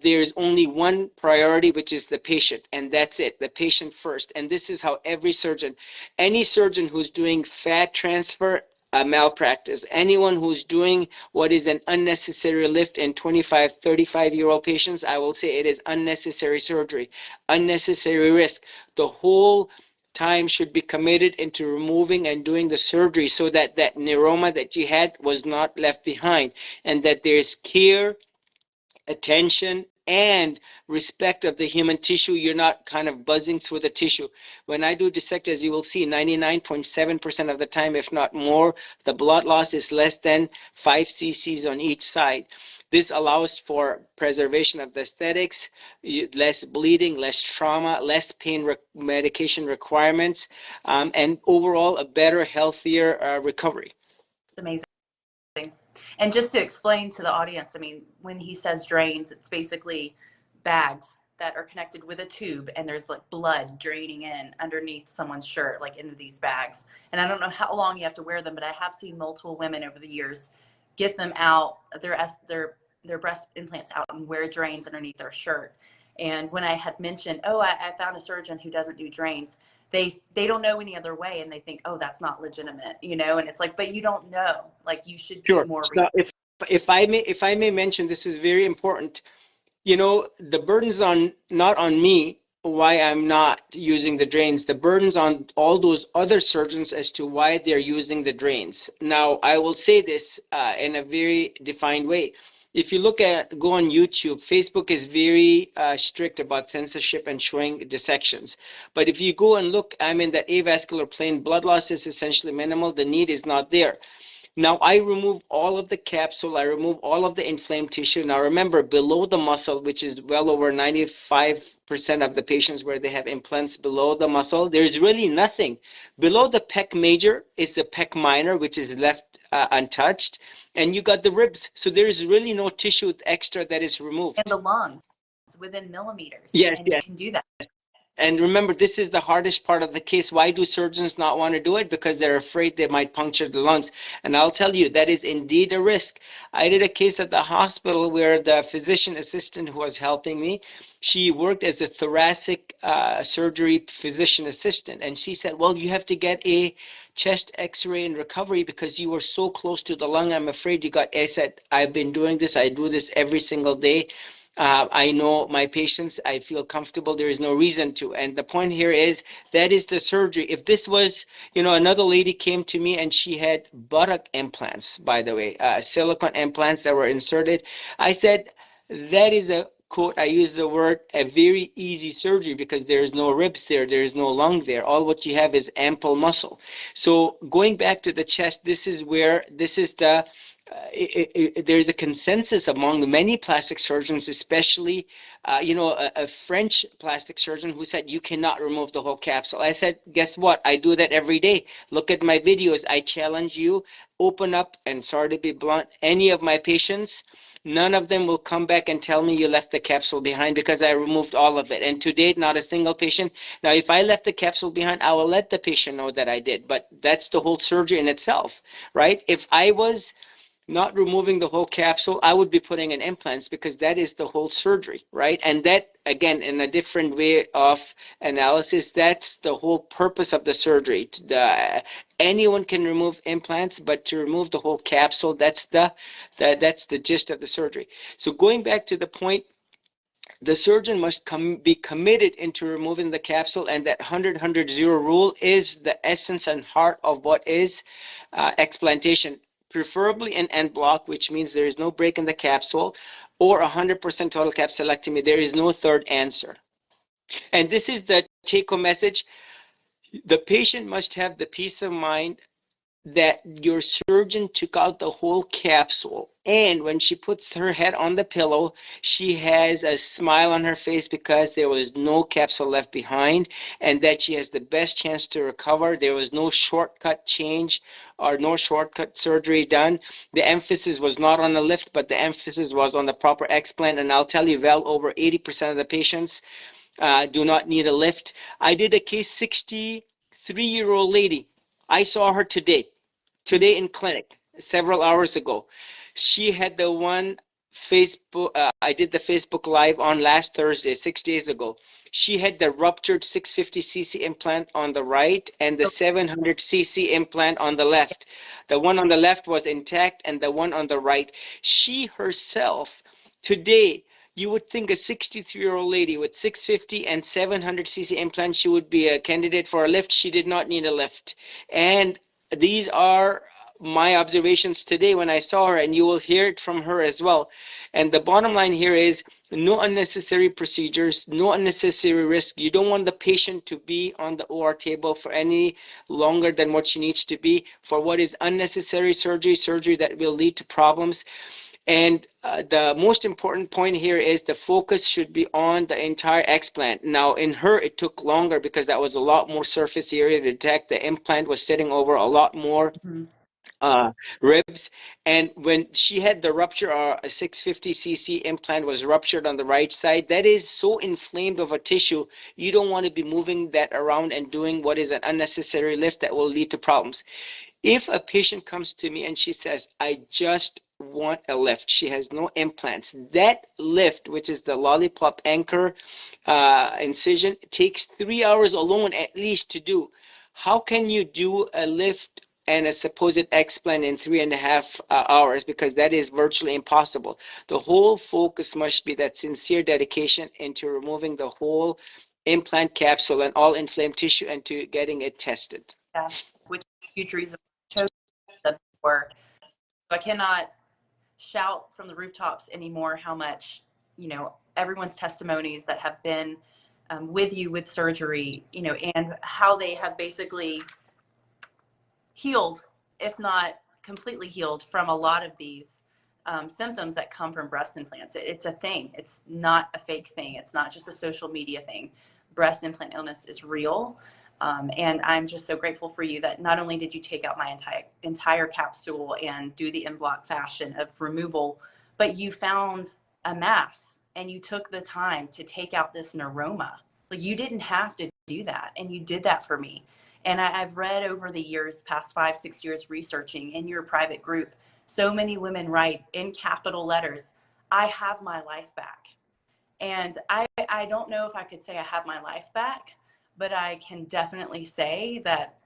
there's only one priority, which is the patient, and that's it, the patient first. And this is how every surgeon, any surgeon who's doing fat transfer, a malpractice. Anyone who's doing what is an unnecessary lift in 25, 35-year-old patients, I will say it is unnecessary surgery, unnecessary risk. The whole time should be committed into removing and doing the surgery so that that neuroma that you had was not left behind, and that there's care, attention, and respect of the human tissue. You're not kind of buzzing through the tissue. When I do dissect, as you will see, 99.7% of the time, if not more, the blood loss is less than 5 cc's on each side. This allows for preservation of the aesthetics, less bleeding, less trauma, less pain medication requirements, and overall a better, healthier recovery. It's amazing. And just to explain to the audience, I mean, when he says drains, it's basically bags that are connected with a tube, and there's like blood draining in underneath someone's shirt, like into these bags. And I don't know how long you have to wear them, but I have seen multiple women over the years get them out, their breast implants out, and wear drains underneath their shirt. And when I had mentioned, oh, I found a surgeon who doesn't do drains, they don't know any other way, and they think, oh, that's not legitimate, you know. And it's like, but you don't know, like, you should do more research. So if I may mention, this is very important. You know, the burden's not on me why I'm not using the drains. The burden's on all those other surgeons as to why they're using the drains. Now, I will say this in a very defined way. If you go on YouTube, Facebook is very strict about censorship and showing dissections. But if you go and look, I'm in that avascular plane, blood loss is essentially minimal, the need is not there. Now I remove all of the capsule, I remove all of the inflamed tissue. Now remember, below the muscle, which is well over 95% of the patients where they have implants below the muscle, there's really nothing. Below the pec major is the pec minor, which is left untouched, and you got the ribs. So there's really no tissue extra that is removed. And the lungs within millimeters. Yes, and yes. You can do that. And remember, this is the hardest part of the case. Why do surgeons not want to do it? Because they're afraid they might puncture the lungs. And I'll tell you, that is indeed a risk. I did a case at the hospital where the physician assistant who was helping me, she worked as a thoracic surgery physician assistant. And she said, well, you have to get a chest x-ray and recovery because you were so close to the lung. I'm afraid you got. I said, I've been doing this. I do this every single day. I know my patients. I feel comfortable. There is no reason to. And the point here is that is the surgery. If this was, you know, another lady came to me and she had buttock implants, by the way, silicone implants that were inserted. I said, that is a quote, I use the word, a very easy surgery because there is no ribs there. There is no lung there. All what you have is ample muscle. So going back to the chest, this is where, this is the, there's a consensus among many plastic surgeons, especially, you know, a French plastic surgeon who said, you cannot remove the whole capsule. I said, guess what? I do that every day. Look at my videos. I challenge you, open up, and sorry to be blunt, any of my patients, none of them will come back and tell me you left the capsule behind because I removed all of it. And to date, not a single patient. Now, if I left the capsule behind, I will let the patient know that I did. But that's the whole surgery in itself, right? If I was not removing the whole capsule, I would be putting in implants because that is the whole surgery, right? And that, again, in a different way of analysis, that's the whole purpose of the surgery. Anyone can remove implants, but to remove the whole capsule, that's the gist of the surgery. So going back to the point, the surgeon must be committed into removing the capsule, and that 100-100-0 rule is the essence and heart of what is explantation. Preferably an end block, which means there is no break in the capsule, or 100% total capsulectomy. There is no third answer. And this is the take-home message. The patient must have the peace of mind that your surgeon took out the whole capsule, and when she puts her head on the pillow, she has a smile on her face because there was no capsule left behind, and that she has the best chance to recover. There was no shortcut change or no shortcut surgery done. The emphasis was not on the lift, but the emphasis was on the proper explant. And I'll tell you, well over 80% of the patients do not need a lift. I did a case, 63-year-old lady. I saw her today in clinic several hours ago. She had the one Facebook, I did the Facebook Live on last Thursday, 6 days ago. She had the ruptured 650cc implant on the right and the 700cc implant on the left. The one on the left was intact and the one on the right. She herself today, you would think a 63-year-old lady with 650 and 700cc implants, she would be a candidate for a lift. She did not need a lift. And these are my observations today when I saw her, and you will hear it from her as well. And the bottom line here is no unnecessary procedures, no unnecessary risk. You don't want the patient to be on the OR table for any longer than what she needs to be for what is unnecessary surgery that will lead to problems. And the most important point here is the focus should be on the entire explant. Now, in her, it took longer because that was a lot more surface area to detect. The implant was sitting over a lot more ribs. And when she had the rupture, a 650cc implant was ruptured on the right side. That is so inflamed of a tissue. You don't want to be moving that around and doing what is an unnecessary lift that will lead to problems. If a patient comes to me and she says, I just want a lift, she has no implants, that lift, which is the lollipop anchor incision, takes 3 hours alone at least to do. How can you do a lift and a supposed explant in 3.5 hours? Because that is virtually impossible. The whole focus must be that sincere dedication into removing the whole implant capsule and all inflamed tissue and to getting it tested. Yeah, which is a huge reason I chose the work. So I cannot shout from the rooftops anymore how much, you know, everyone's testimonies that have been with you with surgery, you know, and how they have basically healed, if not completely healed, from a lot of these symptoms that come from breast implants. It's a thing. It's not a fake thing. It's not just a social media thing. Breast implant illness is real. And I'm just so grateful for you that not only did you take out my entire capsule and do the in-block fashion of removal, but you found a mass and you took the time to take out this neuroma. Like, you didn't have to do that, and you did that for me. And I've read over the years, past 5-6 years researching in your private group, so many women write in capital letters, I have my life back. And I don't know if I could say I have my life back, but I can definitely say that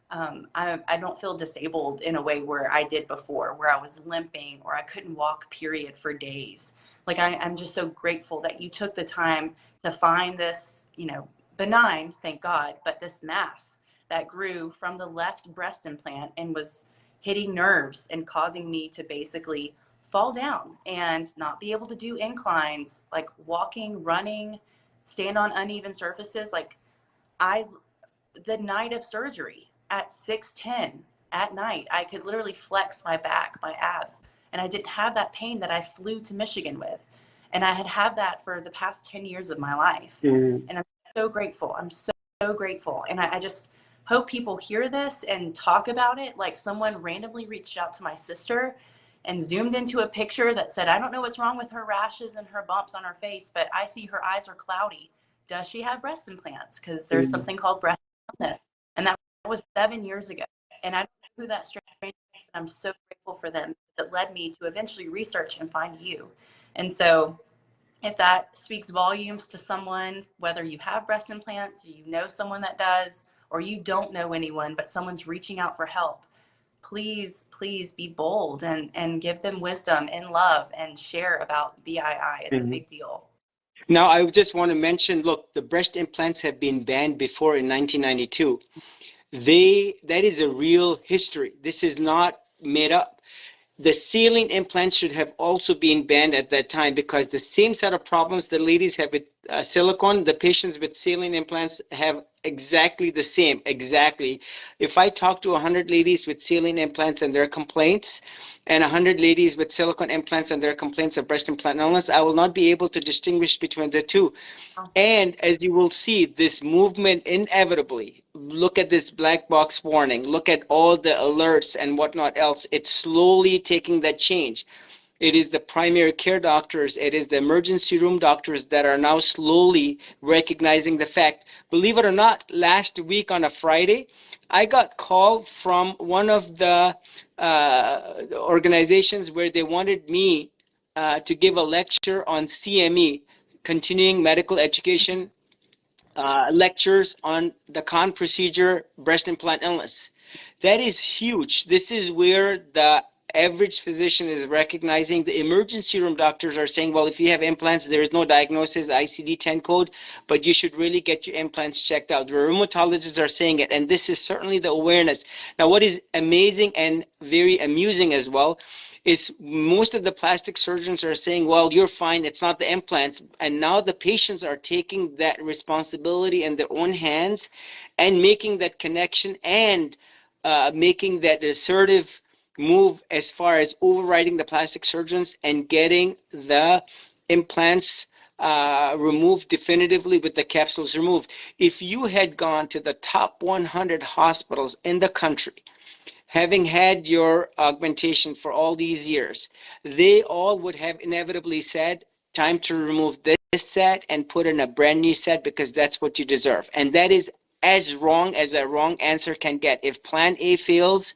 I don't feel disabled in a way where I did before, where I was limping or I couldn't walk, period, for days. Like, I'm just so grateful that you took the time to find this, you know, benign, thank God, but this mass that grew from the left breast implant and was hitting nerves and causing me to basically fall down and not be able to do inclines, like walking, running, stand on uneven surfaces. Like, the night of surgery at 6:10 at night, I could literally flex my back, my abs, and I didn't have that pain that I flew to Michigan with. And I had that for the past 10 years of my life. And I'm so grateful. I'm so grateful. And I just hope people hear this and talk about it. Like, someone randomly reached out to my sister and zoomed into a picture that said, I don't know what's wrong with her rashes and her bumps on her face, but I see her eyes are cloudy. Does she have breast implants? Because there's something called breast illness. And that was 7 years ago. And I don't know who that stranger is. I'm so grateful for them. That led me to eventually research and find you. And so if that speaks volumes to someone, whether you have breast implants, you know someone that does, or you don't know anyone, but someone's reaching out for help, please, please be bold and give them wisdom and love and share about BII. It's a big deal. Now, I just want to mention, look, the breast implants have been banned before in 1992. That is a real history. This is not made up. The saline implants should have also been banned at that time, because the same set of problems the ladies have with silicone, the patients with saline implants have exactly the same. Exactly. If I talk to 100 ladies with saline implants and their complaints, and 100 ladies with silicone implants and their complaints of breast implant illness, I will not be able to distinguish between the two. And as you will see, this movement inevitably, look at this black box warning, look at all the alerts and whatnot else, it's slowly taking that change. It is the primary care doctors, it is the emergency room doctors that are now slowly recognizing the fact. Believe it or not, last week on a Friday, I got called from one of the organizations where they wanted me to give a lecture on CME, continuing medical education lectures on the Khan procedure, breast implant illness. That is huge. This is where the average physician is recognizing. The emergency room doctors are saying, well, if you have implants, there is no diagnosis, ICD-10 code, but you should really get your implants checked out. The rheumatologists are saying it, and this is certainly the awareness. Now, what is amazing and very amusing as well is most of the plastic surgeons are saying, well, you're fine, it's not the implants. And now the patients are taking that responsibility in their own hands and making that connection and making that assertive move as far as overriding the plastic surgeons and getting the implants removed definitively with the capsules removed. If you had gone to the top 100 hospitals in the country, having had your augmentation for all these years, they all would have inevitably said, time to remove this set and put in a brand new set because that's what you deserve. And that is as wrong as a wrong answer can get. If plan A fails,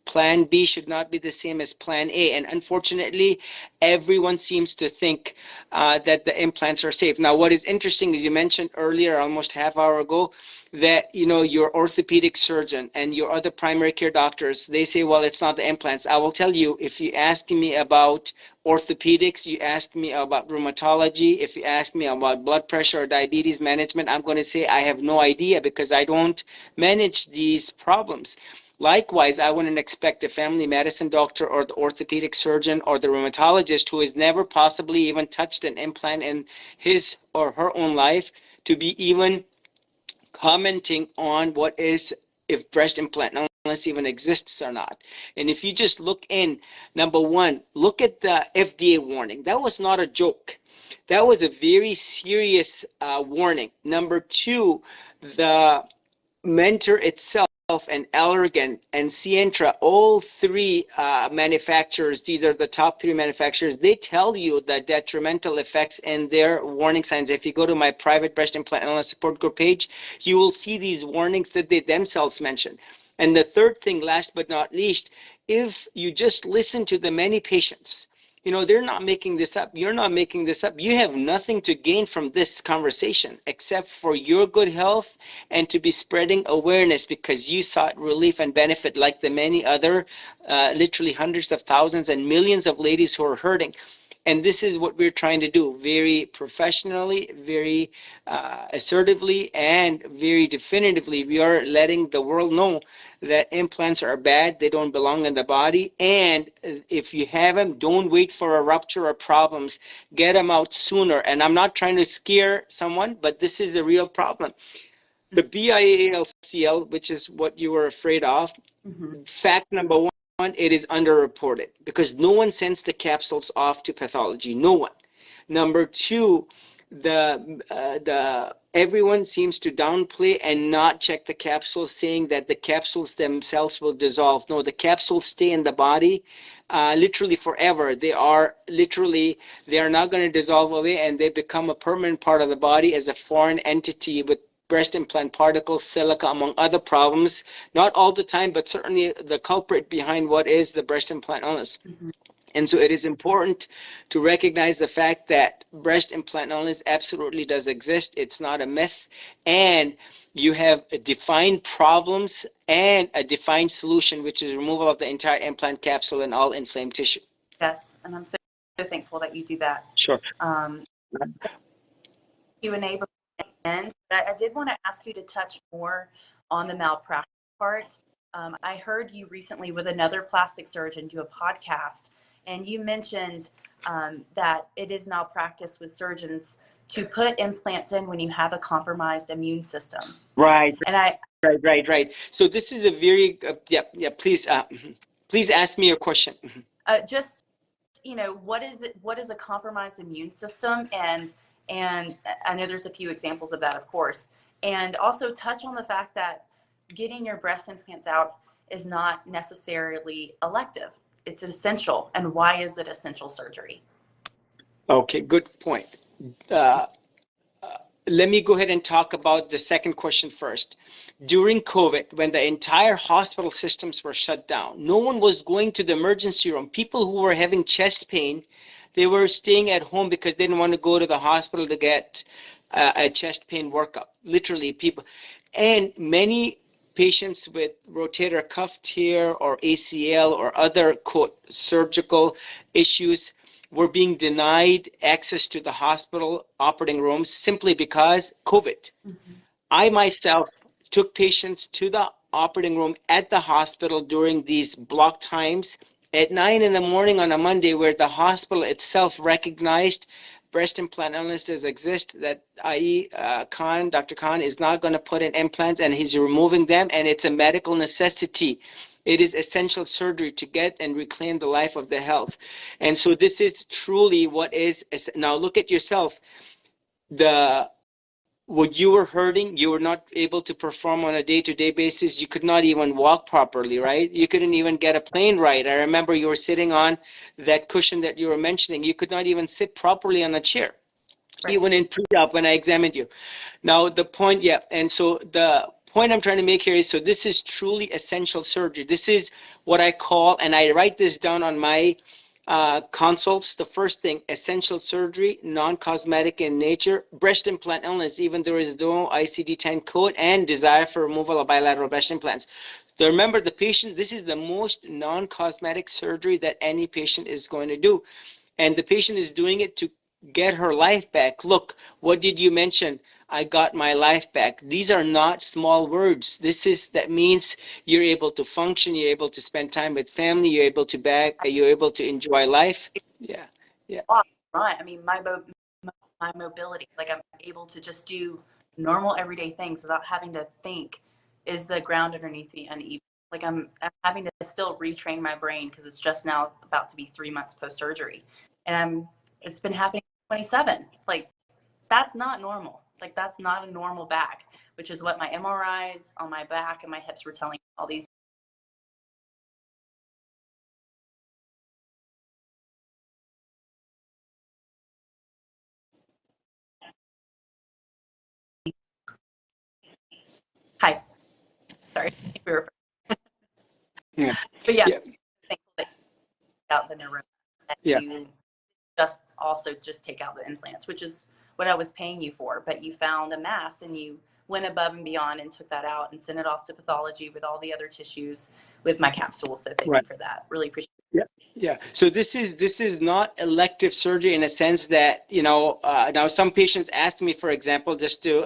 plan B should not be the same as plan A. And unfortunately, everyone seems to think that the implants are safe. Now, what is interesting is you mentioned earlier, almost half hour ago, that, you know, your orthopedic surgeon and your other primary care doctors, they say, well, it's not the implants. I will tell you, if you asked me about orthopedics, you asked me about rheumatology, if you asked me about blood pressure or diabetes management, I'm going to say I have no idea because I don't manage these problems. Likewise, I wouldn't expect a family medicine doctor or the orthopedic surgeon or the rheumatologist who has never possibly even touched an implant in his or her own life to be even commenting on what is, if breast implant illness even exists or not. And if you just look in, number one, look at the FDA warning. That was not a joke. That was a very serious warning. Number two, the mentor itself and Allergan and Sientra, all three manufacturers, these are the top three manufacturers, they tell you the detrimental effects and their warning signs. If you go to my private breast implant analyst support group page, you will see these warnings that they themselves mention. And the third thing, last but not least, if you just listen to the many patients, you know, they're not making this up. You're not making this up. You have nothing to gain from this conversation except for your good health and to be spreading awareness because you sought relief and benefit like the many other, literally hundreds of thousands and millions of ladies who are hurting. And this is what we're trying to do very professionally, very assertively, and very definitively. We are letting the world know that implants are bad, they don't belong in the body, and if you have them, don't wait for a rupture or problems, get them out sooner. And I'm not trying to scare someone, but this is a real problem. The BIALCL, which is what you were afraid of, fact number one, it is underreported because no one sends the capsules off to pathology, no one. Number two, everyone seems to downplay and not check the capsules, saying that the capsules themselves will dissolve. No, the capsules stay in the body literally forever. They are not going to dissolve away, and they become a permanent part of the body as a foreign entity with breast implant particles, silica, among other problems. Not all the time, but certainly the culprit behind what is the breast implant illness. And so it is important to recognize the fact that breast implant illness absolutely does exist. It's not a myth. And you have defined problems and a defined solution, which is removal of the entire implant capsule and all inflamed tissue. Yes, and I'm so thankful that you do that. Sure. Q&A before the end. I did want to ask you to touch more on the malpractice part. I heard you recently with another plastic surgeon do a podcast, and you mentioned that it is malpractice with surgeons to put implants in when you have a compromised immune system. Right. And Right. So this is a very please ask me your question. Just, you know, what is a compromised immune system, and I know there's a few examples of that, of course, and also touch on the fact that getting your breast implants out is not necessarily elective. It's essential. And why is it essential surgery? Okay, good point. Let me go ahead and talk about the second question first. During COVID, when the entire hospital systems were shut down, no one was going to the emergency room. People who were having chest pain, they were staying at home because they didn't want to go to the hospital to get a chest pain workup. Literally, people. And many patients with rotator cuff tear or ACL or other, quote, surgical issues were being denied access to the hospital operating rooms simply because COVID. I myself took patients to the operating room at the hospital during these block times at 9 in the morning on a Monday, where the hospital itself recognized breast implant illness does exist, that i.e. Dr. Khan is not going to put in implants and he's removing them, and it's a medical necessity. It is essential surgery to get and reclaim the life of the health. And so this is truly what is, now look at yourself. What you were hurting, you were not able to perform on a day-to-day basis. You could not even walk properly, right? You couldn't even get a plane ride. I remember you were sitting on that cushion that you were mentioning. You could not even sit properly on a chair, right, even in pre-op when I examined you. Now the point, and so the point I'm trying to make here is, so this is truly essential surgery. This is what I call, and I write this down on my consults. The first thing, essential surgery, non-cosmetic in nature, breast implant illness, even there is no ICD-10 code, and desire for removal of bilateral breast implants. So remember, the patient, this is the most non-cosmetic surgery that any patient is going to do. And the patient is doing it to get her life back. Look, what did you mention? I got my life back. These are not small words. That means you're able to function, you're able to spend time with family, you're able to enjoy life. Yeah. Right. I mean, my mobility, like I'm able to just do normal everyday things without having to think, is the ground underneath me uneven? Like I'm having to still retrain my brain because it's just now about to be 3 months post-surgery. And it's been happening at 27. Like, that's not normal. Like, that's not a normal back. which is what my MRIs on my back and my hips were telling me all these. Hi, sorry, we were. Yeah. But yeah, Yeah. thankful that you out the neuroma, that Yeah. you just take out the implants, which is what I was paying you for. But you found a mass and you went above and beyond and took that out and sent it off to pathology with all the other tissues with my capsules. So thank you for that. Really appreciate it. Yeah. Yeah. So this is not elective surgery in a sense that, you know, now some patients ask me, for example, just to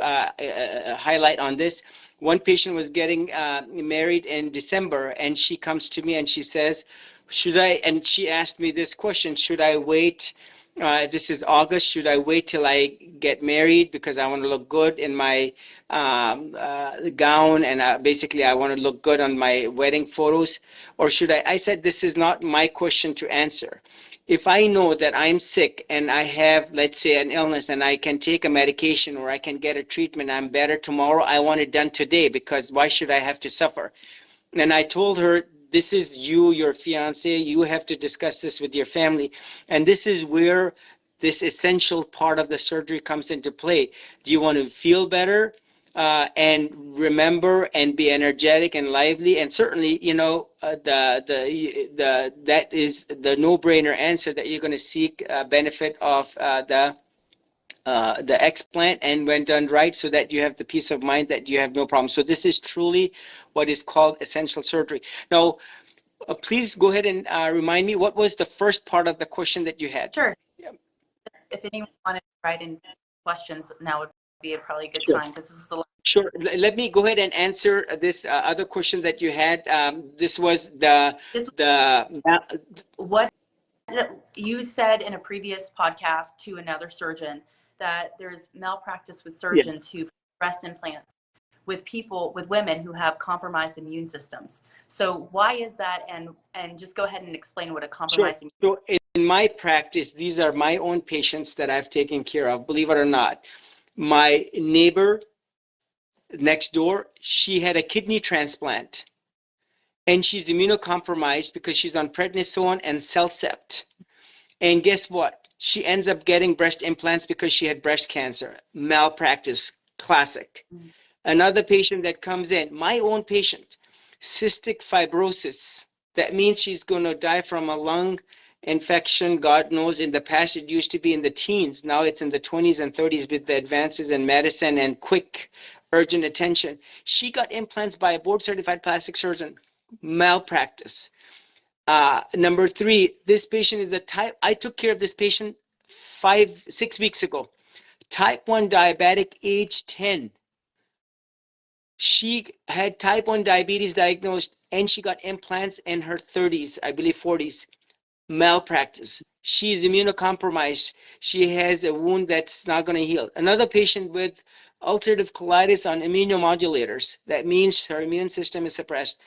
highlight on this. One patient was getting married in December, and she comes to me and she says, should I, and she asked me this question, should I wait? This is August. Should I wait till I get married because I want to look good in my gown, and basically I want to look good on my wedding photos? Or should I said, this is not my question to answer. If I know that I'm sick and I have, let's say, an illness and I can take a medication or I can get a treatment, I'm better tomorrow, I want it done today, because why should I have to suffer? And I told her, this is you, your fiance, you have to discuss this with your family. And this is where this essential part of the surgery comes into play. Do you want to feel better and remember and be energetic and lively? And certainly, you know, that is the no-brainer answer, that you're going to seek benefit of the explant, and when done right, so that you have the peace of mind that you have no problem. So this is truly what is called essential surgery. Now, please go ahead and remind me, what was the first part of the question that you had? Sure. Yeah. If anyone wanted to write in questions, now would be probably a good Sure. time, because this is the. Sure. Let me go ahead and answer this other question that you had. This was what you said in a previous podcast to another surgeon, that there's malpractice with surgeons, yes, who breast implants with people, with women who have compromised immune systems. So why is that? And just go ahead and explain what a compromised. Sure. So in my practice, these are my own patients that I've taken care of, believe it or not. My neighbor next door, she had a kidney transplant, and she's immunocompromised because she's on prednisone and Celcept. And guess what? She ends up getting breast implants because she had breast cancer. Malpractice, classic. Mm-hmm. Another patient that comes in, my own patient, cystic fibrosis. That means she's going to die from a lung infection. God knows, in the past it used to be in the teens. Now it's in the 20s and 30s with the advances in medicine and quick, urgent attention. She got implants by a board-certified plastic surgeon. Malpractice. Number 3, this patient is a type, I took care of this patient 6 weeks ago. Type 1 diabetic, age 10. She had type 1 diabetes diagnosed, and she got implants in her 30s, I believe 40s. Malpractice. She's immunocompromised. She has a wound that's not going to heal. Another patient with ulcerative colitis on immunomodulators. That means her immune system is suppressed.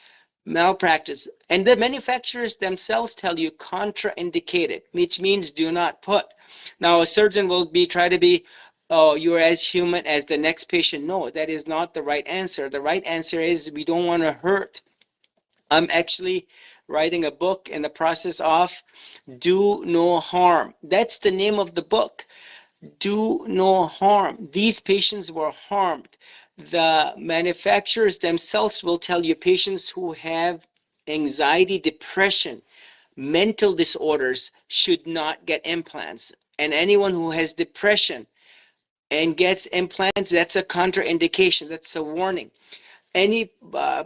Malpractice. And the manufacturers themselves tell you contraindicated, which means do not put. Now, a surgeon will try to be, oh, you're as human as the next patient. No, that is not the right answer. The right answer is, we don't want to hurt. I'm actually writing a book in the process of Do No Harm. That's the name of the book. Do no harm. These patients were harmed. The manufacturers themselves will tell you patients who have anxiety, depression, mental disorders should not get implants. And anyone who has depression and gets implants, that's a contraindication. That's a warning. Any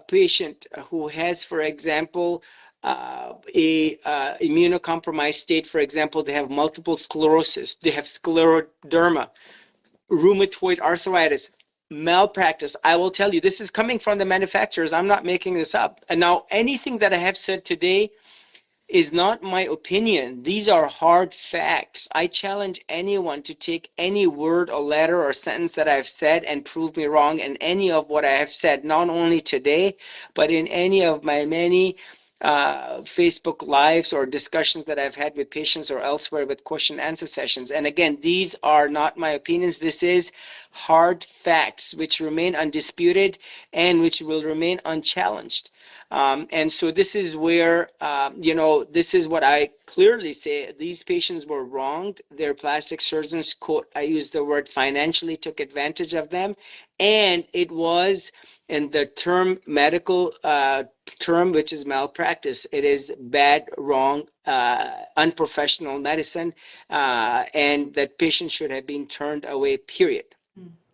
patient who has, for example, immunocompromised state, for example, they have multiple sclerosis, they have scleroderma, rheumatoid arthritis, malpractice. I will tell you, this is coming from the manufacturers. I'm not making this up. And now, anything that I have said today is not my opinion. These are hard facts. I challenge anyone to take any word or letter or sentence that I've said and prove me wrong in any of what I have said, not only today, but in any of my many Facebook Lives or discussions that I've had with patients or elsewhere with question and answer sessions. And again, these are not my opinions. This is hard facts which remain undisputed and which will remain unchallenged. And so this is where, this is what I clearly say. These patients were wronged. Their plastic surgeons, quote, I use the word financially, took advantage of them. And it was in the term medical term, which is malpractice. It is bad, wrong, unprofessional medicine, and that patients should have been turned away, period.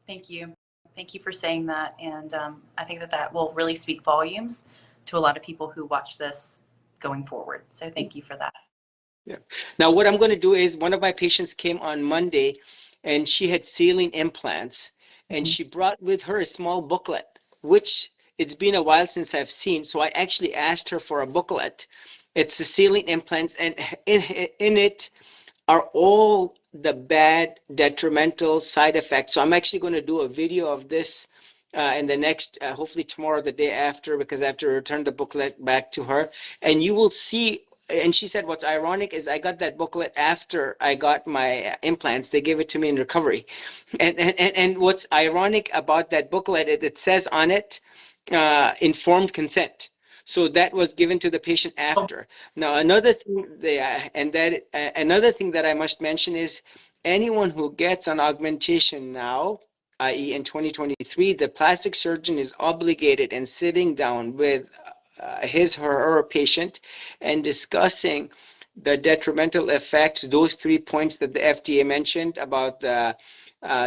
Thank you. Thank you for saying that. And I think that will really speak volumes to a lot of people who watch this going forward. So thank you for that. Yeah. Now, what I'm going to do is, one of my patients came on Monday and she had saline implants, and she brought with her a small booklet, which it's been a while since I've seen. So I actually asked her for a booklet. It's the saline implants, and in it are all the bad detrimental side effects. So I'm actually going to do a video of this in the next, hopefully tomorrow, the day after, because I have to return the booklet back to her. And you will see, and she said what's ironic is I got that booklet after I got my implants. They gave it to me in recovery. And what's ironic about that booklet, it says on it, informed consent. So that was given to the patient after. Now, another thing, another thing that I must mention is anyone who gets an augmentation now, i.e. in 2023, the plastic surgeon is obligated in sitting down with his or her patient and discussing the detrimental effects, those 3 points that the FDA mentioned about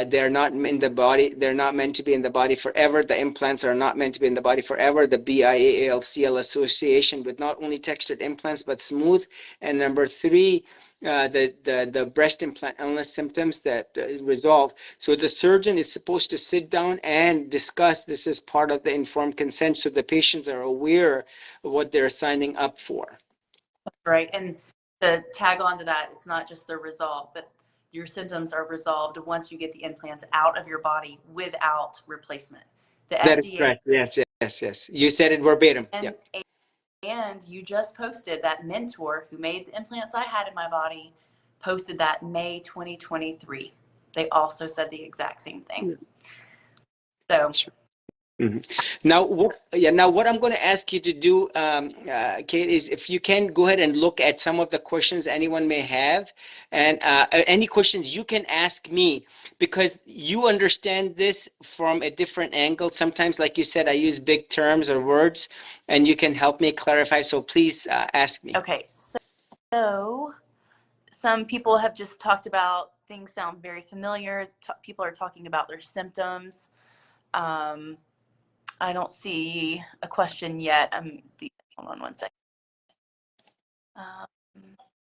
they're not in the body, they're not meant to be in the body forever. The implants are not meant to be in the body forever. The BIALCL association with not only textured implants but smooth. And number 3, the breast implant illness symptoms that resolve. So the surgeon is supposed to sit down and discuss this as part of the informed consent, so the patients are aware of what they're signing up for. Right. And to tag on to that, it's not just the resolve, but your symptoms are resolved once you get the implants out of your body without replacement. The That FDA. is correct. Yes. You said it verbatim. And, and you just posted that mentor who made the implants I had in my body posted that May 2023. They also said the exact same thing. So. Mm-hmm. Now, what I'm going to ask you to do, Kate, is if you can go ahead and look at some of the questions anyone may have, and any questions you can ask me, because you understand this from a different angle. Sometimes, like you said, I use big terms or words, and you can help me clarify. So please ask me. Okay. So some people have just talked about things sound very familiar. People are talking about their symptoms. I don't see a question yet. Hold on one second.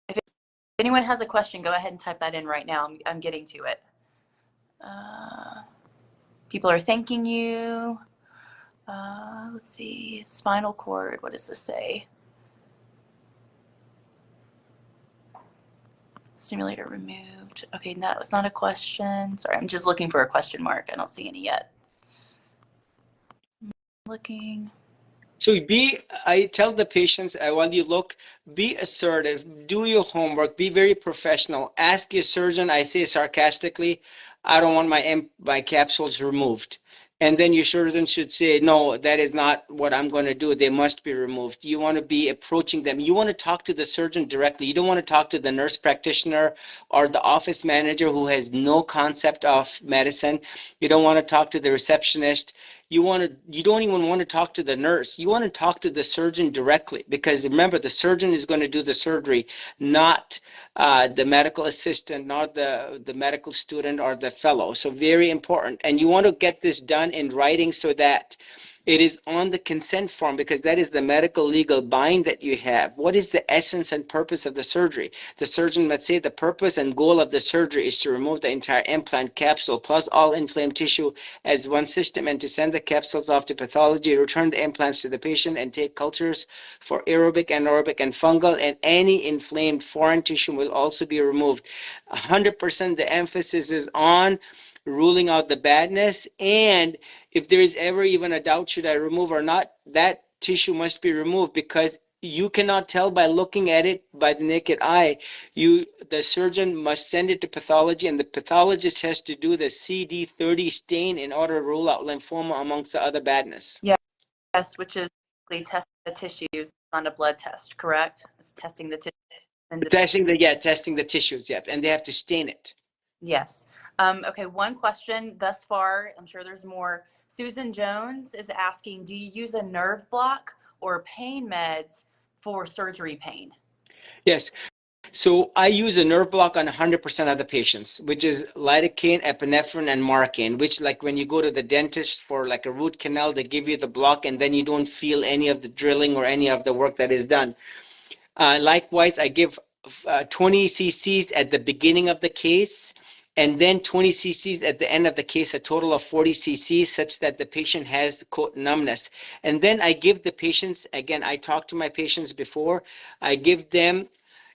If anyone has a question, go ahead and type that in right now. I'm getting to it. People are thanking you. Let's see. Spinal cord. What does this say? Stimulator removed. Okay, no, it's not a question. Sorry, I'm just looking for a question mark. I don't see any yet. Looking. So I tell the patients while you look, be assertive, do your homework, be very professional. Ask your surgeon, I say sarcastically, I don't want my capsules removed. And then your surgeon should say, no, that is not what I'm going to do. They must be removed. You want to be approaching them. You want to talk to the surgeon directly. You don't want to talk to the nurse practitioner or the office manager who has no concept of medicine. You don't want to talk to the receptionist. You don't even want to talk to the nurse. You want to talk to the surgeon directly, because remember, the surgeon is going to do the surgery, not the medical assistant, not the medical student or the fellow. So very important. And you want to get this done in writing so that it is on the consent form, because that is the medical legal bind that you have. What is the essence and purpose of the surgery? The surgeon must say the purpose and goal of the surgery is to remove the entire implant capsule plus all inflamed tissue as one system, and to send the capsules off to pathology, return the implants to the patient, and take cultures for aerobic, anaerobic, and fungal, and any inflamed foreign tissue will also be removed. 100% the emphasis is on ruling out the badness, and if there is ever even a doubt should I remove or not, that tissue must be removed, because you cannot tell by looking at it by the naked eye. The surgeon must send it to pathology, and the pathologist has to do the CD30 stain in order to rule out lymphoma amongst the other badness. Yes, which is basically testing the tissues on a blood test, correct? It's testing the tissues. Testing the tissues, yeah, and they have to stain it. Yes. Okay, one question thus far, I'm sure there's more. Susan Jones is asking, do you use a nerve block or pain meds for surgery pain? Yes. So I use a nerve block on 100% of the patients, which is lidocaine, epinephrine, and marcaine, which, like when you go to the dentist for like a root canal, they give you the block and then you don't feel any of the drilling or any of the work that is done. Likewise, I give 20 cc's at the beginning of the case, and then 20 cc's at the end of the case, a total of 40 cc's, such that the patient has, quote, numbness. And then I give the patients, again, I talked to my patients before, I give them,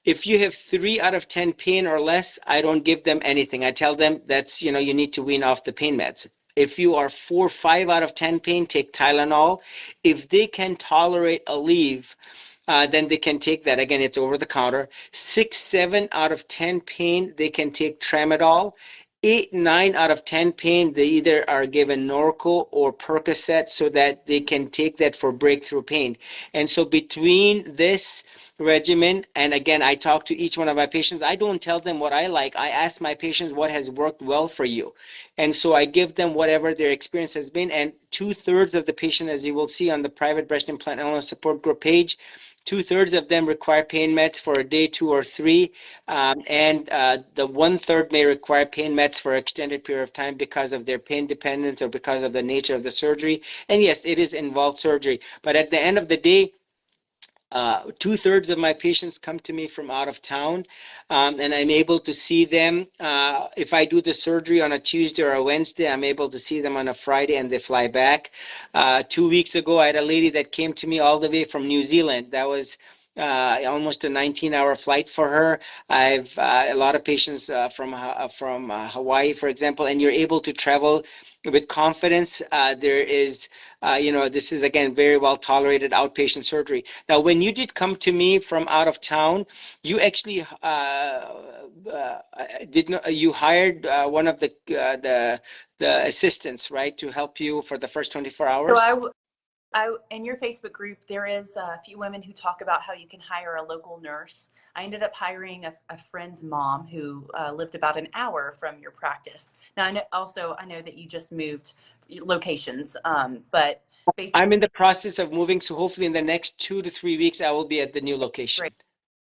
if you have 3 out of 10 pain or less, I don't give them anything. I tell them that's, you need to wean off the pain meds. If you are 4, 5 out of 10 pain, take Tylenol. If they can tolerate Aleve, then they can take that. Again, it's over the counter. 6, 7 out of 10 pain, they can take Tramadol. 8, 9 out of 10 pain, they either are given Norco or Percocet so that they can take that for breakthrough pain. And so between this regimen, and again, I talk to each one of my patients, I don't tell them what I like. I ask my patients what has worked well for you. And so I give them whatever their experience has been. And 2/3 of the patient, as you will see on the private breast implant illness support group page, 2/3 of them require pain meds for a day, 2 or 3, and the 1/3 may require pain meds for an extended period of time because of their pain dependence or because of the nature of the surgery. And yes, it is involved surgery, but at the end of the day, 2/3 of my patients come to me from out of town, and I'm able to see them. If I do the surgery on a Tuesday or a Wednesday, I'm able to see them on a Friday and they fly back. 2 weeks ago, I had a lady that came to me all the way from New Zealand. That was almost a 19-hour flight for her. I've a lot of patients from Hawaii, for example, and you're able to travel with confidence. There is, this is, again, very well tolerated outpatient surgery. Now, when you did come to me from out of town, you actually you hired one of the assistants, right, to help you for the first 24 hours? So in your Facebook group, there is a few women who talk about how you can hire a local nurse. I ended up hiring a friend's mom who lived about an hour from your practice. Now, I know that you just moved locations, but basically, I'm in the process of moving, so hopefully in the next 2 to 3 weeks, I will be at the new location.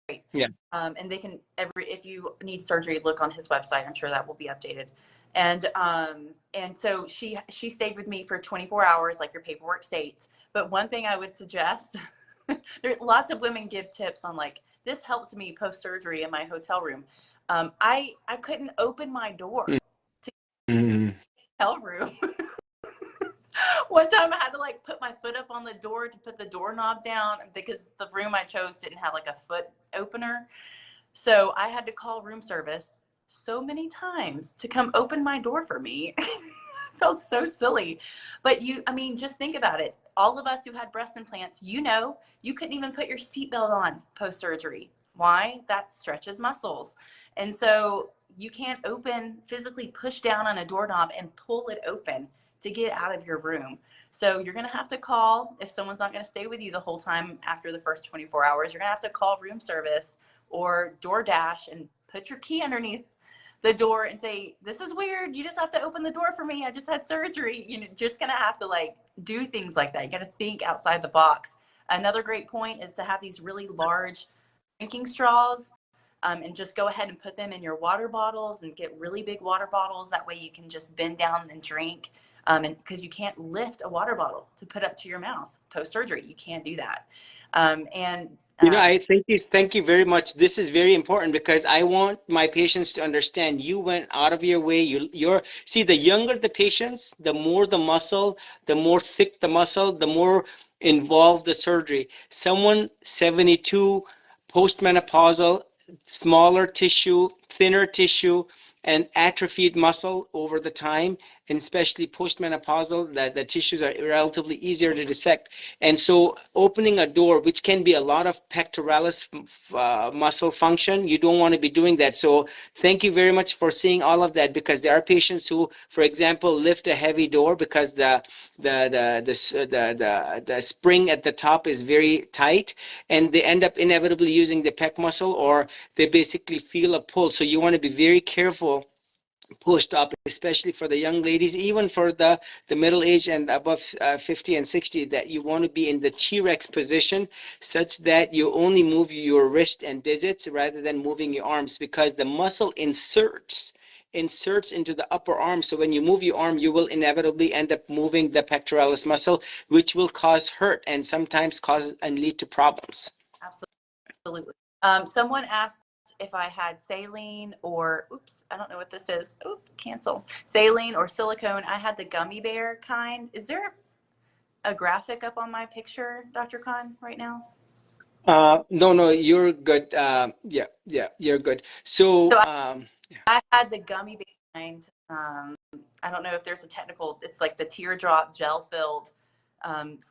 Great. Yeah. And they can, if you need surgery, look on his website. I'm sure that will be updated. And so she stayed with me for 24 hours, like your paperwork states. But one thing I would suggest, there lots of women give tips on like, this helped me post-surgery in my hotel room. I couldn't open my door to the hotel room. One time I had to like put my foot up on the door to put the doorknob down because the room I chose didn't have like a foot opener. So I had to call room service so many times to come open my door for me. Felt so silly. But just think about it. All of us who had breast implants, you couldn't even put your seatbelt on post-surgery. Why? That stretches muscles. And so you can't physically push down on a doorknob and pull it open to get out of your room. So you're going to have to call, if someone's not going to stay with you the whole time after the first 24 hours, you're going to have to call room service or DoorDash and put your key underneath the door and say, this is weird. You just have to open the door for me. I just had surgery. You're just going to have to like do things like that. You got to think outside the box. Another great point is to have these really large drinking straws and just go ahead and put them in your water bottles and get really big water bottles. That way you can just bend down and drink. And because you can't lift a water bottle to put up to your mouth post-surgery. You can't do that. I thank you very much. This is very important because I want my patients to understand you went out of your way. See, the younger the patients, the more the muscle, the more thick the muscle, the more involved the surgery. Someone 72, postmenopausal, smaller tissue, thinner tissue, and atrophied muscle over the time, and especially postmenopausal, the tissues are relatively easier to dissect. And so opening a door, which can be a lot of pectoralis muscle function, you don't want to be doing that. So thank you very much for seeing all of that, because there are patients who, for example, lift a heavy door because the spring at the top is very tight, and they end up inevitably using the pec muscle, or they basically feel a pull. So you want to be very careful post op, especially for the young ladies, even for the middle age and above 50 and 60, that you want to be in the T-Rex position, such that you only move your wrist and digits rather than moving your arms, because the muscle inserts into the upper arm. So when you move your arm, you will inevitably end up moving the pectoralis muscle, which will cause hurt and sometimes cause and lead to problems. Absolutely. Someone asked if I had saline or, oops, I don't know what this is. Oops, cancel. Saline or silicone. I had the gummy bear kind. Is there a graphic up on my picture, Dr. Khan, right now? No, you're good. Yeah, you're good. So I had the gummy bear kind. I don't know if there's a technical, it's like the teardrop gel-filled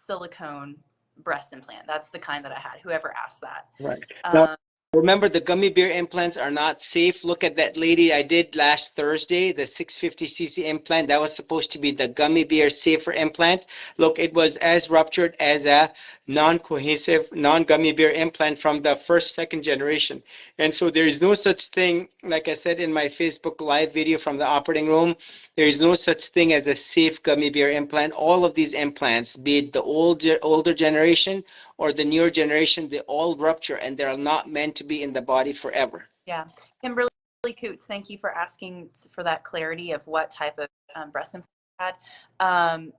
silicone breast implant. That's the kind that I had, whoever asked that. Right. Now, remember, the gummy bear implants are not safe. Look at that lady I did last Thursday, the 650cc implant. That was supposed to be the gummy bear safer implant. Look, it was as ruptured as a non-cohesive, non-gummy bear implant from the second generation. And so there is no such thing, like I said in my Facebook live video from the operating room, there is no such thing as a safe gummy bear implant. All of these implants, be it the older generation or the newer generation, they all rupture, and they're not meant to be in the body forever. Yeah. Kimberly Coots, thank you for asking for that clarity of what type of breast implant you had.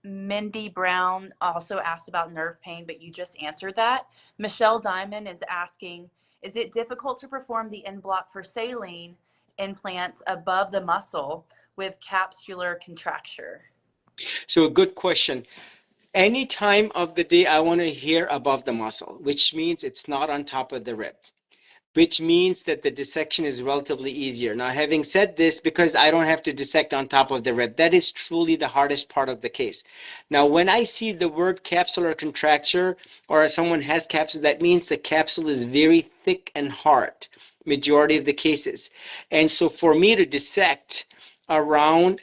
Mindy Brown also asked about nerve pain, but you just answered that. Michelle Diamond is asking, is it difficult to perform the Bloc for saline implants above the muscle with capsular contracture? So a good question. Any time of the day, I want to hear above the muscle, which means it's not on top of the rib, which means that the dissection is relatively easier. Now, having said this, because I don't have to dissect on top of the rib, that is truly the hardest part of the case. Now, when I see the word capsular contracture, or someone has capsule, that means the capsule is very thick and hard, majority of the cases. And so for me to dissect around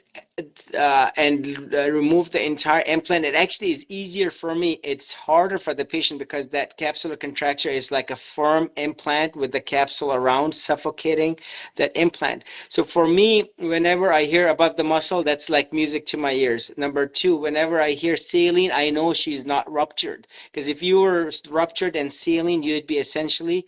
and remove the entire implant, it actually is easier for me. It's harder for the patient because that capsular contracture is like a firm implant with the capsule around suffocating that implant. So for me, whenever I hear above the muscle, that's like music to my ears. Number two, whenever I hear saline, I know she's not ruptured, because if you were ruptured and saline, you'd be essentially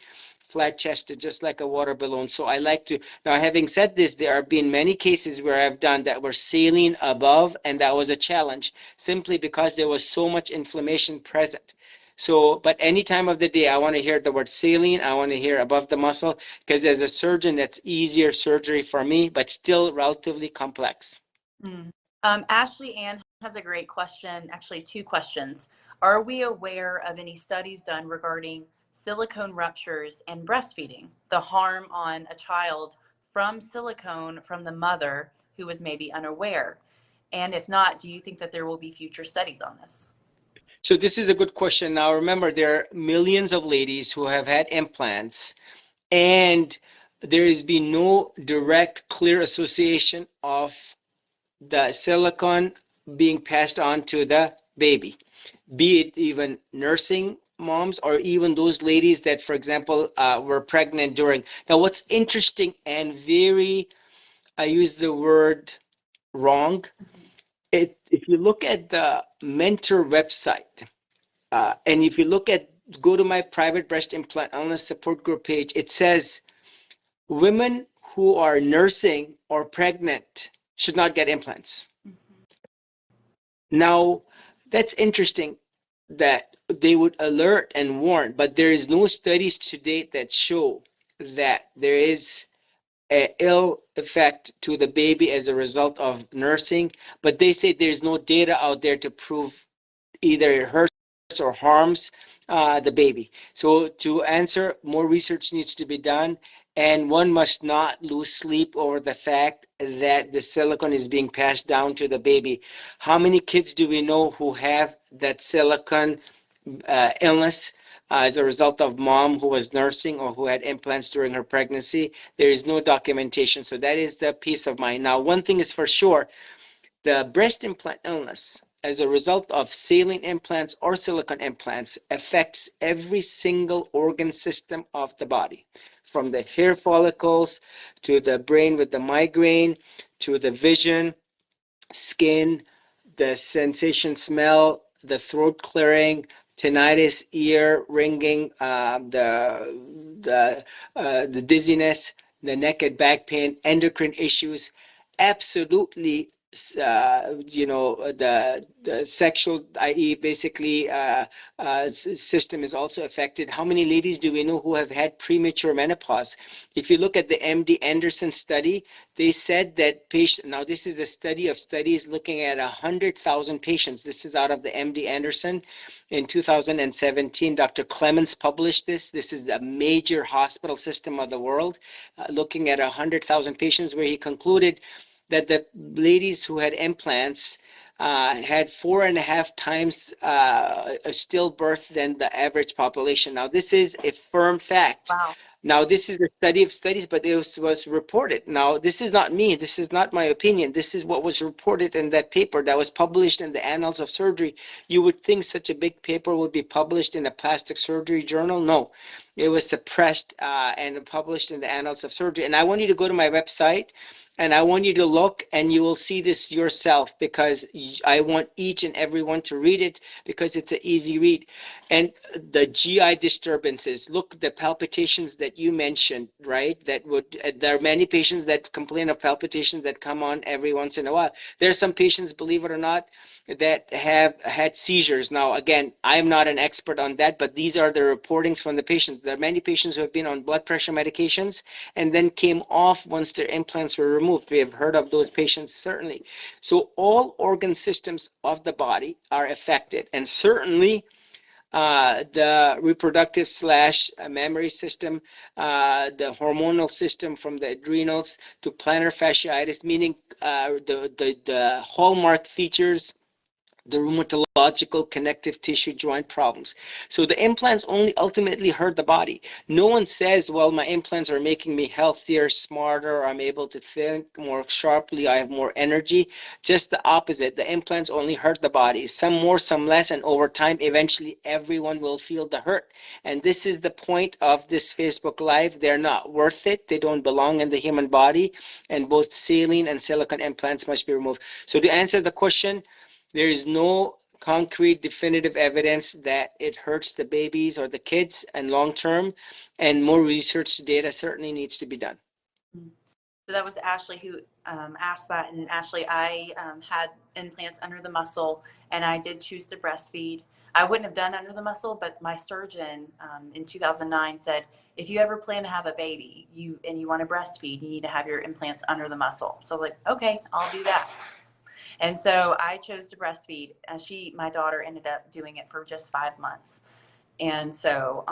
flat chested, just like a water balloon. So I like to, now having said this, there have been many cases where I've done that were saline above, and that was a challenge simply because there was so much inflammation present. So, but any time of the day, I want to hear the word saline, I want to hear above the muscle, because as a surgeon, that's easier surgery for me, but still relatively complex. Ashley Ann has a great question, actually two questions. Are we aware of any studies done regarding silicone ruptures and breastfeeding, the harm on a child from silicone from the mother who was maybe unaware? And if not, do you think that there will be future studies on this? So this is a good question. Now, remember, there are millions of ladies who have had implants, and there has been no direct, clear association of the silicone being passed on to the baby, be it even nursing moms or even those ladies that, for example, were pregnant during. Now, what's interesting and very, I use the word wrong, if you look at the Mentor website, and if you look at, go to my private breast implant illness support group page, it says women who are nursing or pregnant should not get implants. Now, that's interesting that they would alert and warn, but there is no studies to date that show that there is an ill effect to the baby as a result of nursing. But they say there's no data out there to prove either it hurts or harms the baby. So to answer, more research needs to be done, and one must not lose sleep over the fact that the silicone is being passed down to the baby. How many kids do we know who have that silicone illness as a result of mom who was nursing or who had implants during her pregnancy? There is no documentation. So that is the peace of mind. Now, one thing is for sure, the breast implant illness as a result of saline implants or silicone implants affects every single organ system of the body, from the hair follicles to the brain with the migraine, to the vision, skin, the sensation, smell, the throat clearing, tinnitus, ear ringing, the dizziness, the neck and back pain, endocrine issues. Absolutely, the sexual, i.e., basically, system is also affected. How many ladies do we know who have had premature menopause? If you look at the MD Anderson study, they said that patient. Now, this is a study of studies looking at 100,000 patients. This is out of the MD Anderson in 2017. Dr. Clemens published this. This is a major hospital system of the world, looking at 100,000 patients, where he concluded that the ladies who had implants had 4.5 times a stillbirth than the average population. Now, this is a firm fact. Wow. Now, this is a study of studies, but it was reported. Now, this is not me. This is not my opinion. This is what was reported in that paper that was published in the Annals of Surgery. You would think such a big paper would be published in a plastic surgery journal. No, it was suppressed and published in the Annals of Surgery. And I want you to go to my website, and I want you to look, and you will see this yourself, because I want each and everyone to read it, because it's an easy read. And the GI disturbances, look, the palpitations that you mentioned, right? There are many patients that complain of palpitations that come on every once in a while. There are some patients, believe it or not, that have had seizures. Now, again, I'm not an expert on that, but these are the reportings from the patients. There are many patients who have been on blood pressure medications and then came off once their implants were removed. We have heard of those patients, certainly. So all organ systems of the body are affected, and certainly the reproductive / memory system, the hormonal system, from the adrenals to plantar fasciitis, meaning the hallmark features, the rheumatological connective tissue joint problems. So the implants only ultimately hurt the body. No one says, well, my implants are making me healthier, smarter, I'm able to think more sharply, I have more energy. Just the opposite. The implants only hurt the body, some more, some less, and over time, eventually everyone will feel the hurt. And this is the point of this Facebook Live. They're not worth it. They don't belong in the human body, and both saline and silicone implants must be removed. So to answer the question, there is no concrete definitive evidence that it hurts the babies or the kids and long term, and more research data certainly needs to be done. So that was Ashley who asked that. And Ashley, I had implants under the muscle, and I did choose to breastfeed. I wouldn't have done under the muscle, but my surgeon in 2009 said, if you ever plan to have a baby and you want to breastfeed, you need to have your implants under the muscle. So I was like, okay, I'll do that. And so I chose to breastfeed. My daughter ended up doing it for just 5 months. And so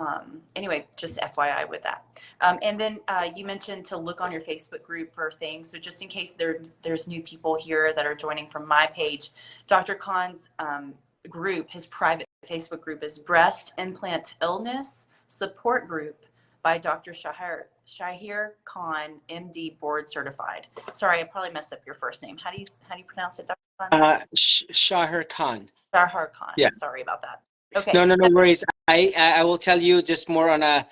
anyway, just FYI with that. And then you mentioned to look on your Facebook group for things. So just in case there's new people here that are joining from my page, Dr. Khan's group, his private Facebook group, is Breast Implant Illness Support Group by Dr. Shaher 𝐶𝐭, MD, board certified. Sorry, I probably messed up your first name. How do you pronounce it, Dr. Khan? Shaher 𝐶𝐭. Shaher 𝐶𝐭. Yeah. Sorry about that. Okay. No worries. I will tell you just more on a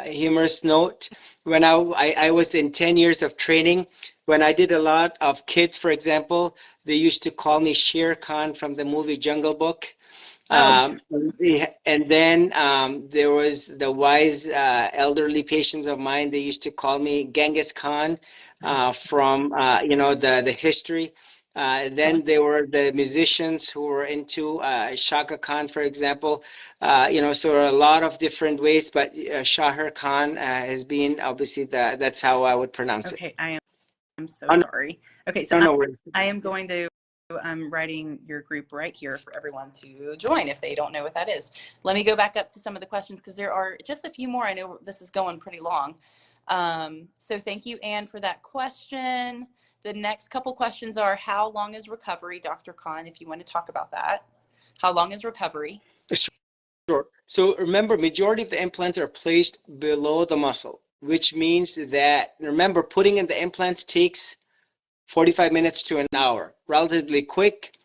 humorous note. When I was in 10 years of training, when I did a lot of kids, for example, they used to call me Shere Khan from the movie Jungle Book. And then there was the wise elderly patients of mine. They used to call me Genghis Khan from the history. Then there were the musicians who were into Shaka Khan, for example. So there are a lot of different ways, but Shaher 𝐶𝐭 has been obviously that's how I would pronounce it. Okay, I'm so Oh, no. sorry. Okay, so No worries. I am going to I'm writing your group right here for everyone to join if they don't know what that is. Let me go back up to some of the questions because there are just a few more. I know this is going pretty long. So thank you, Anne, for that question. The next couple questions are, how long is recovery, Dr. Khan, if you want to talk about that? How long is recovery? Sure. So remember, majority of the implants are placed below the muscle, which means that, remember, putting in the implants takes 45 minutes to an hour, relatively quick.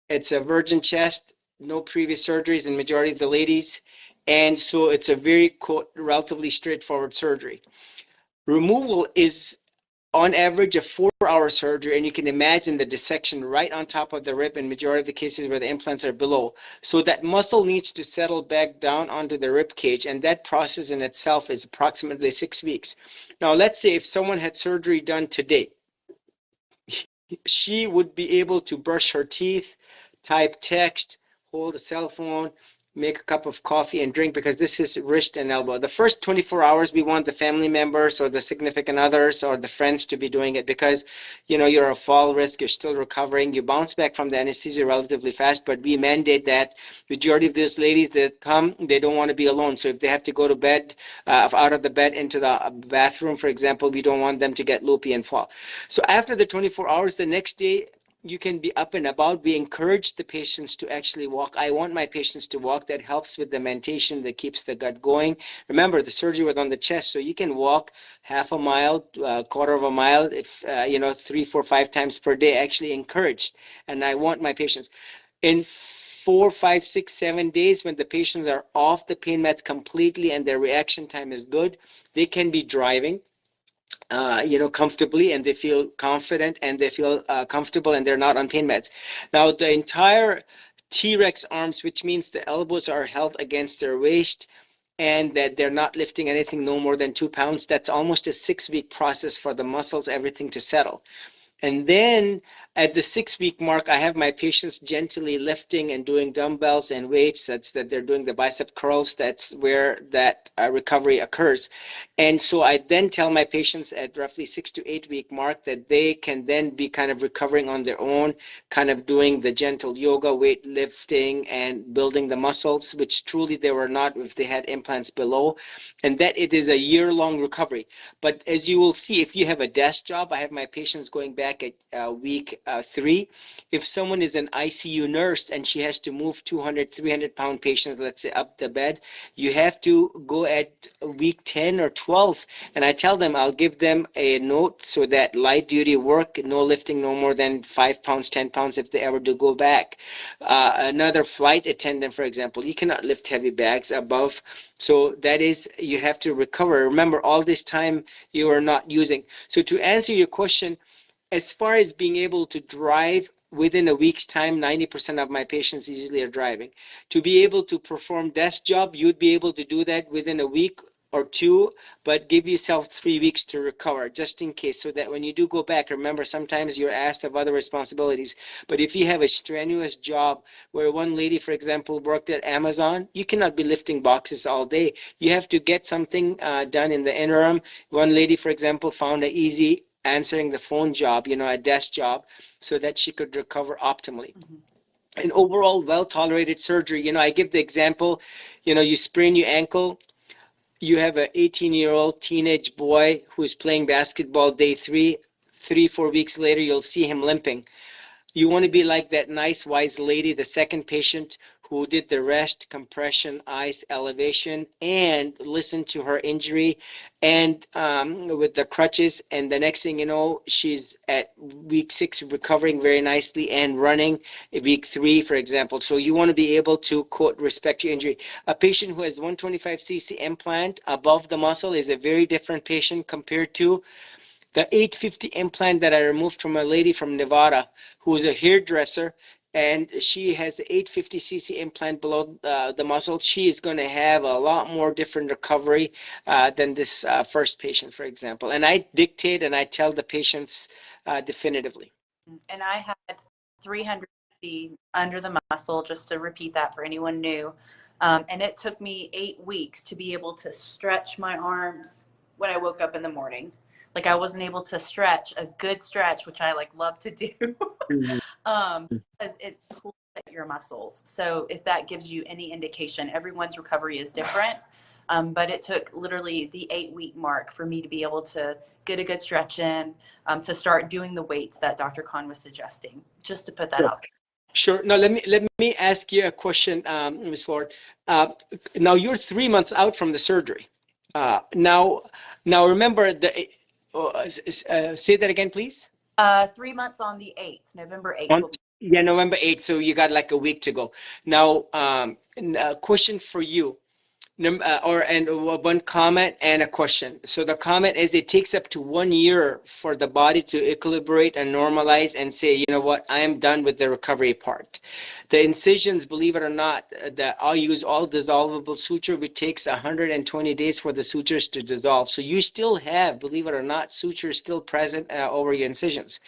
It's a virgin chest, no previous surgeries in majority of the ladies. And so it's a very relatively straightforward surgery. Removal is on average a 4-hour surgery, and you can imagine the dissection right on top of the rib in majority of the cases where the implants are below. So that muscle needs to settle back down onto the rib cage, and that process in itself is approximately 6 weeks. Now let's say if someone had surgery done today, she would be able to brush her teeth, type text, hold a cell phone, make a cup of coffee and drink, because this is wrist and elbow. The first 24 hours, we want the family members or the significant others or the friends to be doing it, because, you know, you're a fall risk, you're still recovering, you bounce back from the anesthesia relatively fast, but we mandate that majority of these ladies that come, they don't want to be alone. So if they have to go to bed, out of the bed into the bathroom, for example, we don't want them to get loopy and fall. So after the 24 hours, the next day, you can be up and about. We encourage the patients to actually walk. I want my patients to walk. That helps with the mentation, that keeps the gut going. Remember, the surgery was on the chest, so you can walk half a mile, quarter of a mile, if you know, 3, 4, 5 times per day. Actually encouraged. And I want my patients in 4, 5, 6, 7 days, when the patients are off the pain meds completely and their reaction time is good, they can be driving, you know, comfortably, and they feel confident and they feel comfortable, and they're not on pain meds. Now, the entire T-Rex arms, which means the elbows are held against their waist and that they're not lifting anything no more than 2 pounds, that's almost a 6-week process for the muscles, everything to settle. And then at the 6-week mark, I have my patients gently lifting and doing dumbbells and weights, such that they're doing the bicep curls. That's where that recovery occurs. And so I then tell my patients at roughly 6 to 8 week mark that they can then be kind of recovering on their own, kind of doing the gentle yoga, weight lifting, and building the muscles, which truly they were not if they had implants below. And that it is a year-long recovery. But as you will see, if you have a desk job, I have my patients going back at week 3. If someone is an ICU nurse and she has to move 200, 300-pound patients, let's say, up the bed, you have to go at week 10 or 12. And I tell them, I'll give them a note so that light duty work, no lifting no more than 5 pounds, 10 pounds if they ever do go back. Another flight attendant, for example, you cannot lift heavy bags above. So that is, you have to recover. Remember, all this time you are not using. So to answer your question, as far as being able to drive within a week's time, 90% of my patients easily are driving. To be able to perform desk job, you'd be able to do that within a week or 2, but give yourself 3 weeks to recover, just in case, so that when you do go back, remember, sometimes you're asked of other responsibilities. But if you have a strenuous job, where one lady, for example, worked at Amazon, you cannot be lifting boxes all day. You have to get something done in the interim. One lady, for example, found an easy answering the phone job, you know, a desk job, so that she could recover optimally. An overall well-tolerated surgery, you know, I give the example, you know, you sprain your ankle, you have an 18-year-old teenage boy who's playing basketball day 3, 4 weeks later, you'll see him limping. You want to be like that nice, wise lady, the second patient who did the rest, compression, ice, elevation, and listen to her injury, and with the crutches. And the next thing you know, she's at week 6 recovering very nicely and running week 3, for example. So you want to be able to, quote, respect your injury. A patient who has 125cc implant above the muscle is a very different patient compared to the 850 implant that I removed from a lady from Nevada who is a hairdresser, and she has the 850cc implant below the muscle. She is going to have a lot more different recovery than this first patient, for example. And I dictate and I tell the patients definitively. And I had 350 under the muscle, just to repeat that for anyone new. And it took me 8 weeks to be able to stretch my arms when I woke up in the morning. Like I wasn't able to stretch a good stretch, which I like love to do, because it pulls at your muscles. So if that gives you any indication, everyone's recovery is different. But it took literally the 8-week mark for me to be able to get a good stretch in, to start doing the weights that Dr. Khan was suggesting, just to put that out there. Sure. Now let me ask you a question, Ms. Lord. Now you're 3 months out from the surgery. Now remember say that again, please. 3 months on the 8th, November 8th. Yeah, November 8th. So you got like a week to go. Now, a question for you. One comment and a question. So the comment is it takes up to 1 year for the body to equilibrate and normalize and say, you know what, I am done with the recovery part. The incisions, believe it or not, I'll use all dissolvable suture, which takes 120 days for the sutures to dissolve. So you still have, believe it or not, sutures still present over your incisions.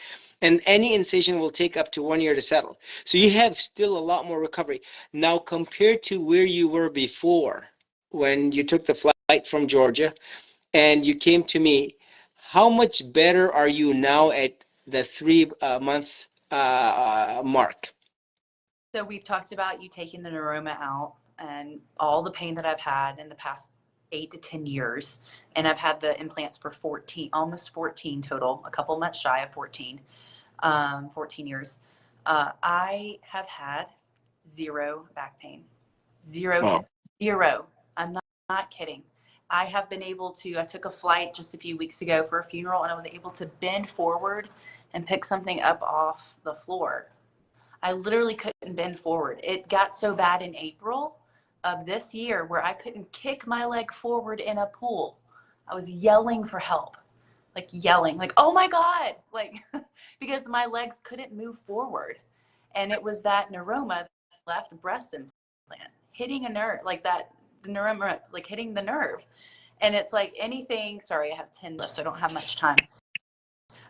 And any incision will take up to 1 year to settle. So you have still a lot more recovery. Now, compared to where you were before, when you took the flight from Georgia and you came to me, how much better are you now at the 3 month mark? So we've talked about you taking the neuroma out and all the pain that I've had in the past 8 to 10 years. And I've had the implants for almost 14 total, a couple months shy of 14 years. I have had 0 back pain, 0 Oh. hip, 0. I'm not kidding. I have been able to, I took a flight just a few weeks ago for a funeral and I was able to bend forward and pick something up off the floor. I literally couldn't bend forward. It got so bad in April of this year where I couldn't kick my leg forward in a pool. I was yelling for help, like yelling, like, oh my God, like, because my legs couldn't move forward. And it was that neuroma, left breast implant, hitting a nerve, like that, the neuroma, like hitting the nerve. And it's like anything, sorry, I have 10 left, so I don't have much time.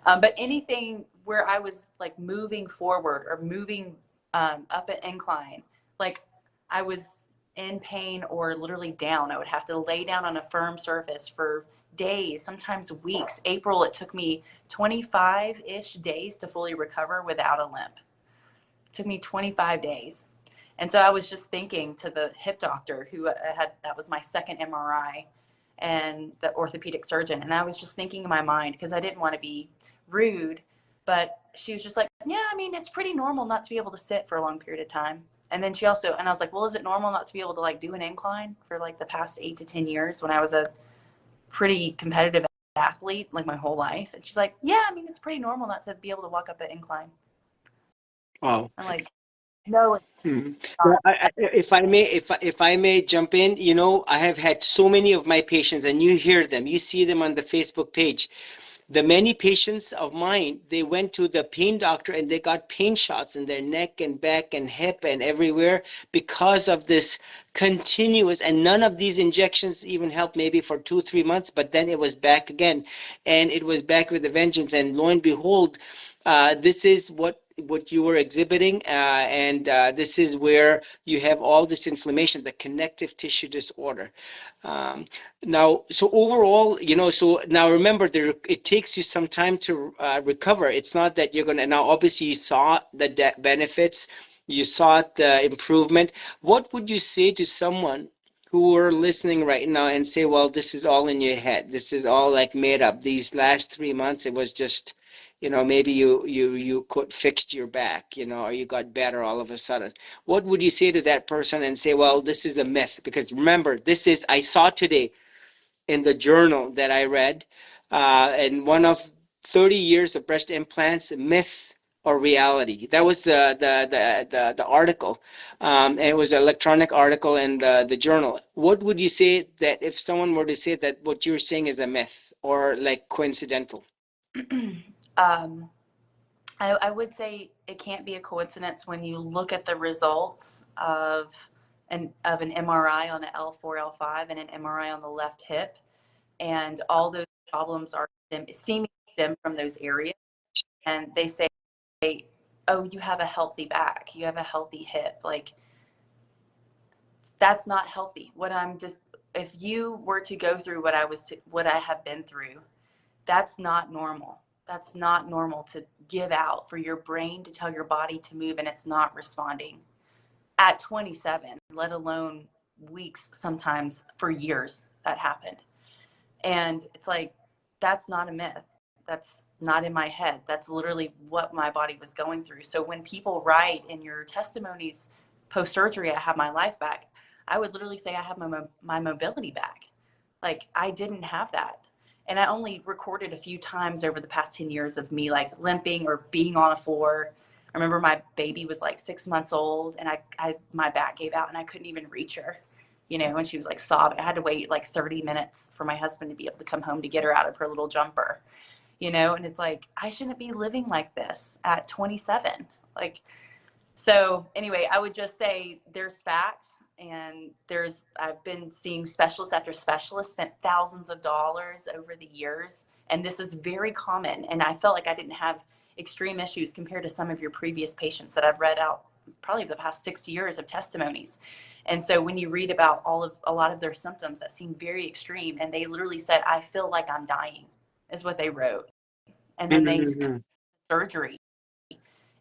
But anything where I was like moving forward or moving up an incline, like I was in pain or literally down. I would have to lay down on a firm surface for days, sometimes weeks. April, it took me 25-ish days to fully recover without a limp. It took me 25 days. And so I was just thinking to the hip doctor who that was my second MRI, and the orthopedic surgeon. And I was just thinking in my mind, because I didn't want to be rude, but she was just like, yeah, I mean, it's pretty normal not to be able to sit for a long period of time. And then she also, and I was like, well, is it normal not to be able to like do an incline for like the past 8 to 10 years when I was a pretty competitive athlete, like my whole life? And she's like, yeah, I mean, it's pretty normal not to be able to walk up an incline. Oh. I'm like, no, it's Well, if I may jump in, you know, I have had so many of my patients, and you hear them, you see them on the Facebook page. The many patients of mine, they went to the pain doctor and they got pain shots in their neck and back and hip and everywhere because of this continuous, and none of these injections even helped maybe for 2-3 months, but then it was back again, and it was back with a vengeance. And lo and behold, this is what you were exhibiting, and this is where you have all this inflammation, the connective tissue disorder. Now, so overall, you know, so now remember, it takes you some time to recover. It's not that you're gonna, now obviously you saw the benefits, you saw the improvement. What would you say to someone who are listening right now and say, well, this is all in your head, this is all like made up, these last 3 months it was just, you know, maybe you could fixed your back, you know, or you got better all of a sudden? What would you say to that person and say, well, this is a myth? Because remember, this is, I saw today in the journal that I read, and one of 30 years of breast implants, myth or reality. That was the article, and it was an electronic article in the journal. What would you say that if someone were to say that what you're saying is a myth or like coincidental? I would say it can't be a coincidence when you look at the results of an MRI on the L4, L5 and an MRI on the left hip, and all those problems are seeming to stem from those areas. And they say, oh, you have a healthy back, you have a healthy hip. Like, that's not healthy. If you were to go through what I have been through, that's not normal. That's not normal to give out, for your brain to tell your body to move and it's not responding at 27, let alone weeks, sometimes for years that happened. And it's like, that's not a myth. That's not in my head. That's literally what my body was going through. So when people write in your testimonies, post-surgery, I have my life back, I would literally say I have my mobility back. Like, I didn't have that. And I only recorded a few times over the past 10 years of me like limping or being on a floor. I remember my baby was like 6 months old and my back gave out and I couldn't even reach her, you know, and she was like sobbing. I had to wait like 30 minutes for my husband to be able to come home to get her out of her little jumper, you know, and it's like, I shouldn't be living like this at 27. Like, so anyway, I would just say there's facts. And I've been seeing specialist after specialist, spent thousands of dollars over the years. And this is very common. And I felt like I didn't have extreme issues compared to some of your previous patients that I've read out probably the past 6 years of testimonies. And so when you read about a lot of their symptoms that seem very extreme, and they literally said, I feel like I'm dying, is what they wrote. And then they surgery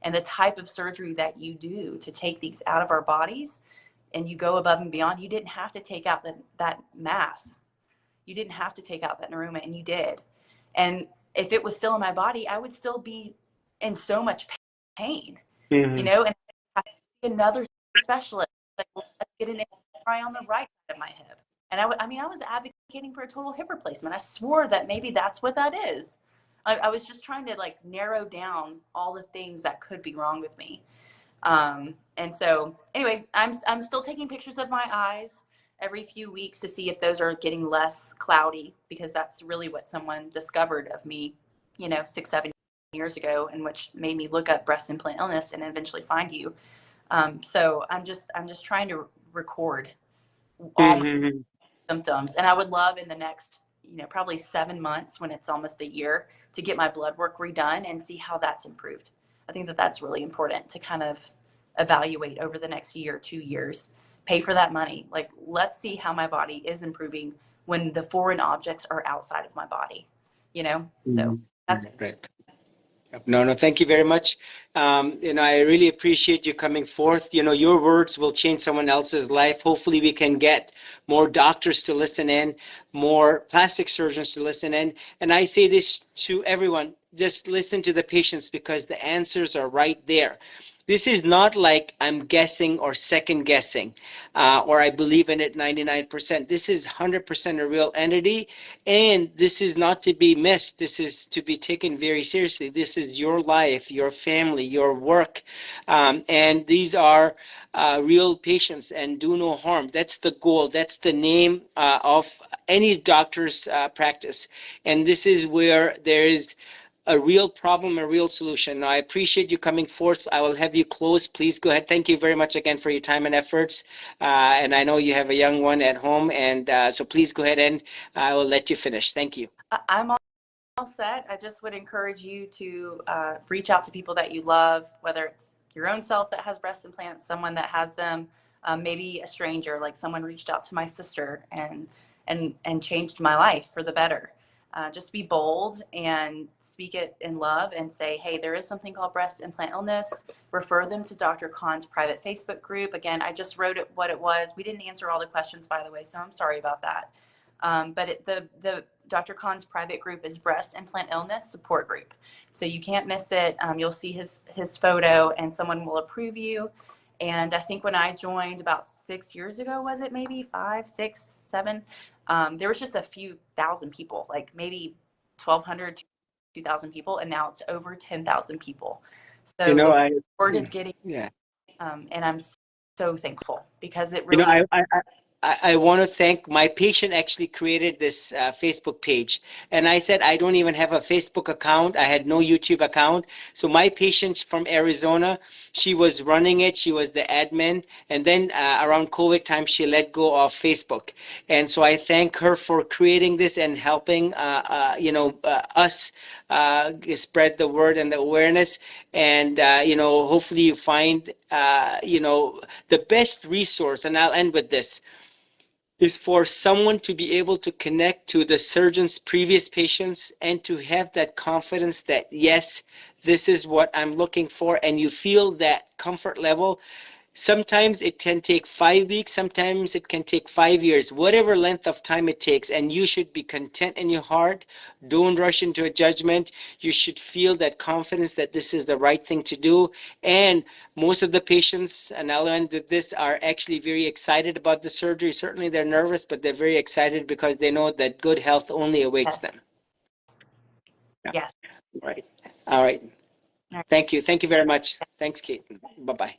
and the type of surgery that you do to take these out of our bodies, and you go above and beyond. You didn't have to take out that mass. You didn't have to take out that neuroma, and you did. And if it was still in my body, I would still be in so much pain, you know, and another specialist, like, let's get an MRI on the right side of my hip. And I was advocating for a total hip replacement. I swore that maybe that's what that is. I was just trying to like narrow down all the things that could be wrong with me. And so anyway, I'm still taking pictures of my eyes every few weeks to see if those are getting less cloudy, because that's really what someone discovered of me, you know, 6-7 years ago, and which made me look up breast implant illness and eventually find you. So I'm just trying to record all my symptoms, and I would love in the next, you know, probably 7 months, when it's almost a year, to get my blood work redone and see how that's improved. I think that that's really important to kind of evaluate over the next year, 2 years, pay for that money. Like, let's see how my body is improving when the foreign objects are outside of my body, you know? So that's great. No, thank you very much. You know, I really appreciate you coming forth. You know, your words will change someone else's life. Hopefully we can get more doctors to listen in, more plastic surgeons to listen in. And I say this to everyone, just listen to the patients, because the answers are right there. This is not like I'm guessing or second guessing, or I believe in it 99%. This is 100% a real entity, and this is not to be missed. This is to be taken very seriously. This is your life, your family, your work, and these are real patients, and do no harm. That's the goal. That's the name of any doctor's practice, and this is where there is a real problem, a real solution. Now, I appreciate you coming forth. I will have you close. Please go ahead. Thank you very much again for your time and efforts. And I know you have a young one at home, and so please go ahead, and I will let you finish. Thank you. I'm all set. I just would encourage you to reach out to people that you love, whether it's your own self that has breast implants, someone that has them, maybe a stranger, like someone reached out to my sister and changed my life for the better. Just be bold and speak it in love and say, hey, there is something called breast implant illness. Refer them to Dr. Khan's private Facebook group. Again, I just wrote it what it was. We didn't answer all the questions, by the way, so I'm sorry about that. But the Dr. Khan's private group is Breast Implant Illness Support Group. So you can't miss it. You'll see his photo, and someone will approve you. And I think when I joined about 6 years ago, was it maybe 5, 6, 7? There was just a few thousand people, like maybe 1,200, 2,000 people, and now it's over 10,000 people. So you know, the word is getting, and I'm so thankful, because it really. You know, I want to thank my patient. Actually created this Facebook page, and I said I don't even have a Facebook account. I had no YouTube account. So my patient from Arizona, she was running it. She was the admin, and then around COVID time, she let go of Facebook. And so I thank her for creating this and helping you know, us spread the word and the awareness. And you know, hopefully you find you know, the best resource. And I'll end with this. is for someone to be able to connect to the surgeon's previous patients and to have that confidence that, yes, this is what I'm looking for, and you feel that comfort level. Sometimes it can take 5 weeks, sometimes it can take 5 years, whatever length of time it takes, and you should be content in your heart. Don't rush into a judgment. You should feel that confidence that this is the right thing to do. And most of the patients, and I'll end with this, are actually very excited about the surgery. Certainly they're nervous, but they're very excited because they know that good health only awaits Yes. them. Yeah. Yes. Right. All right. Thank you. Thank you very much. Thanks, Kate. Bye-bye.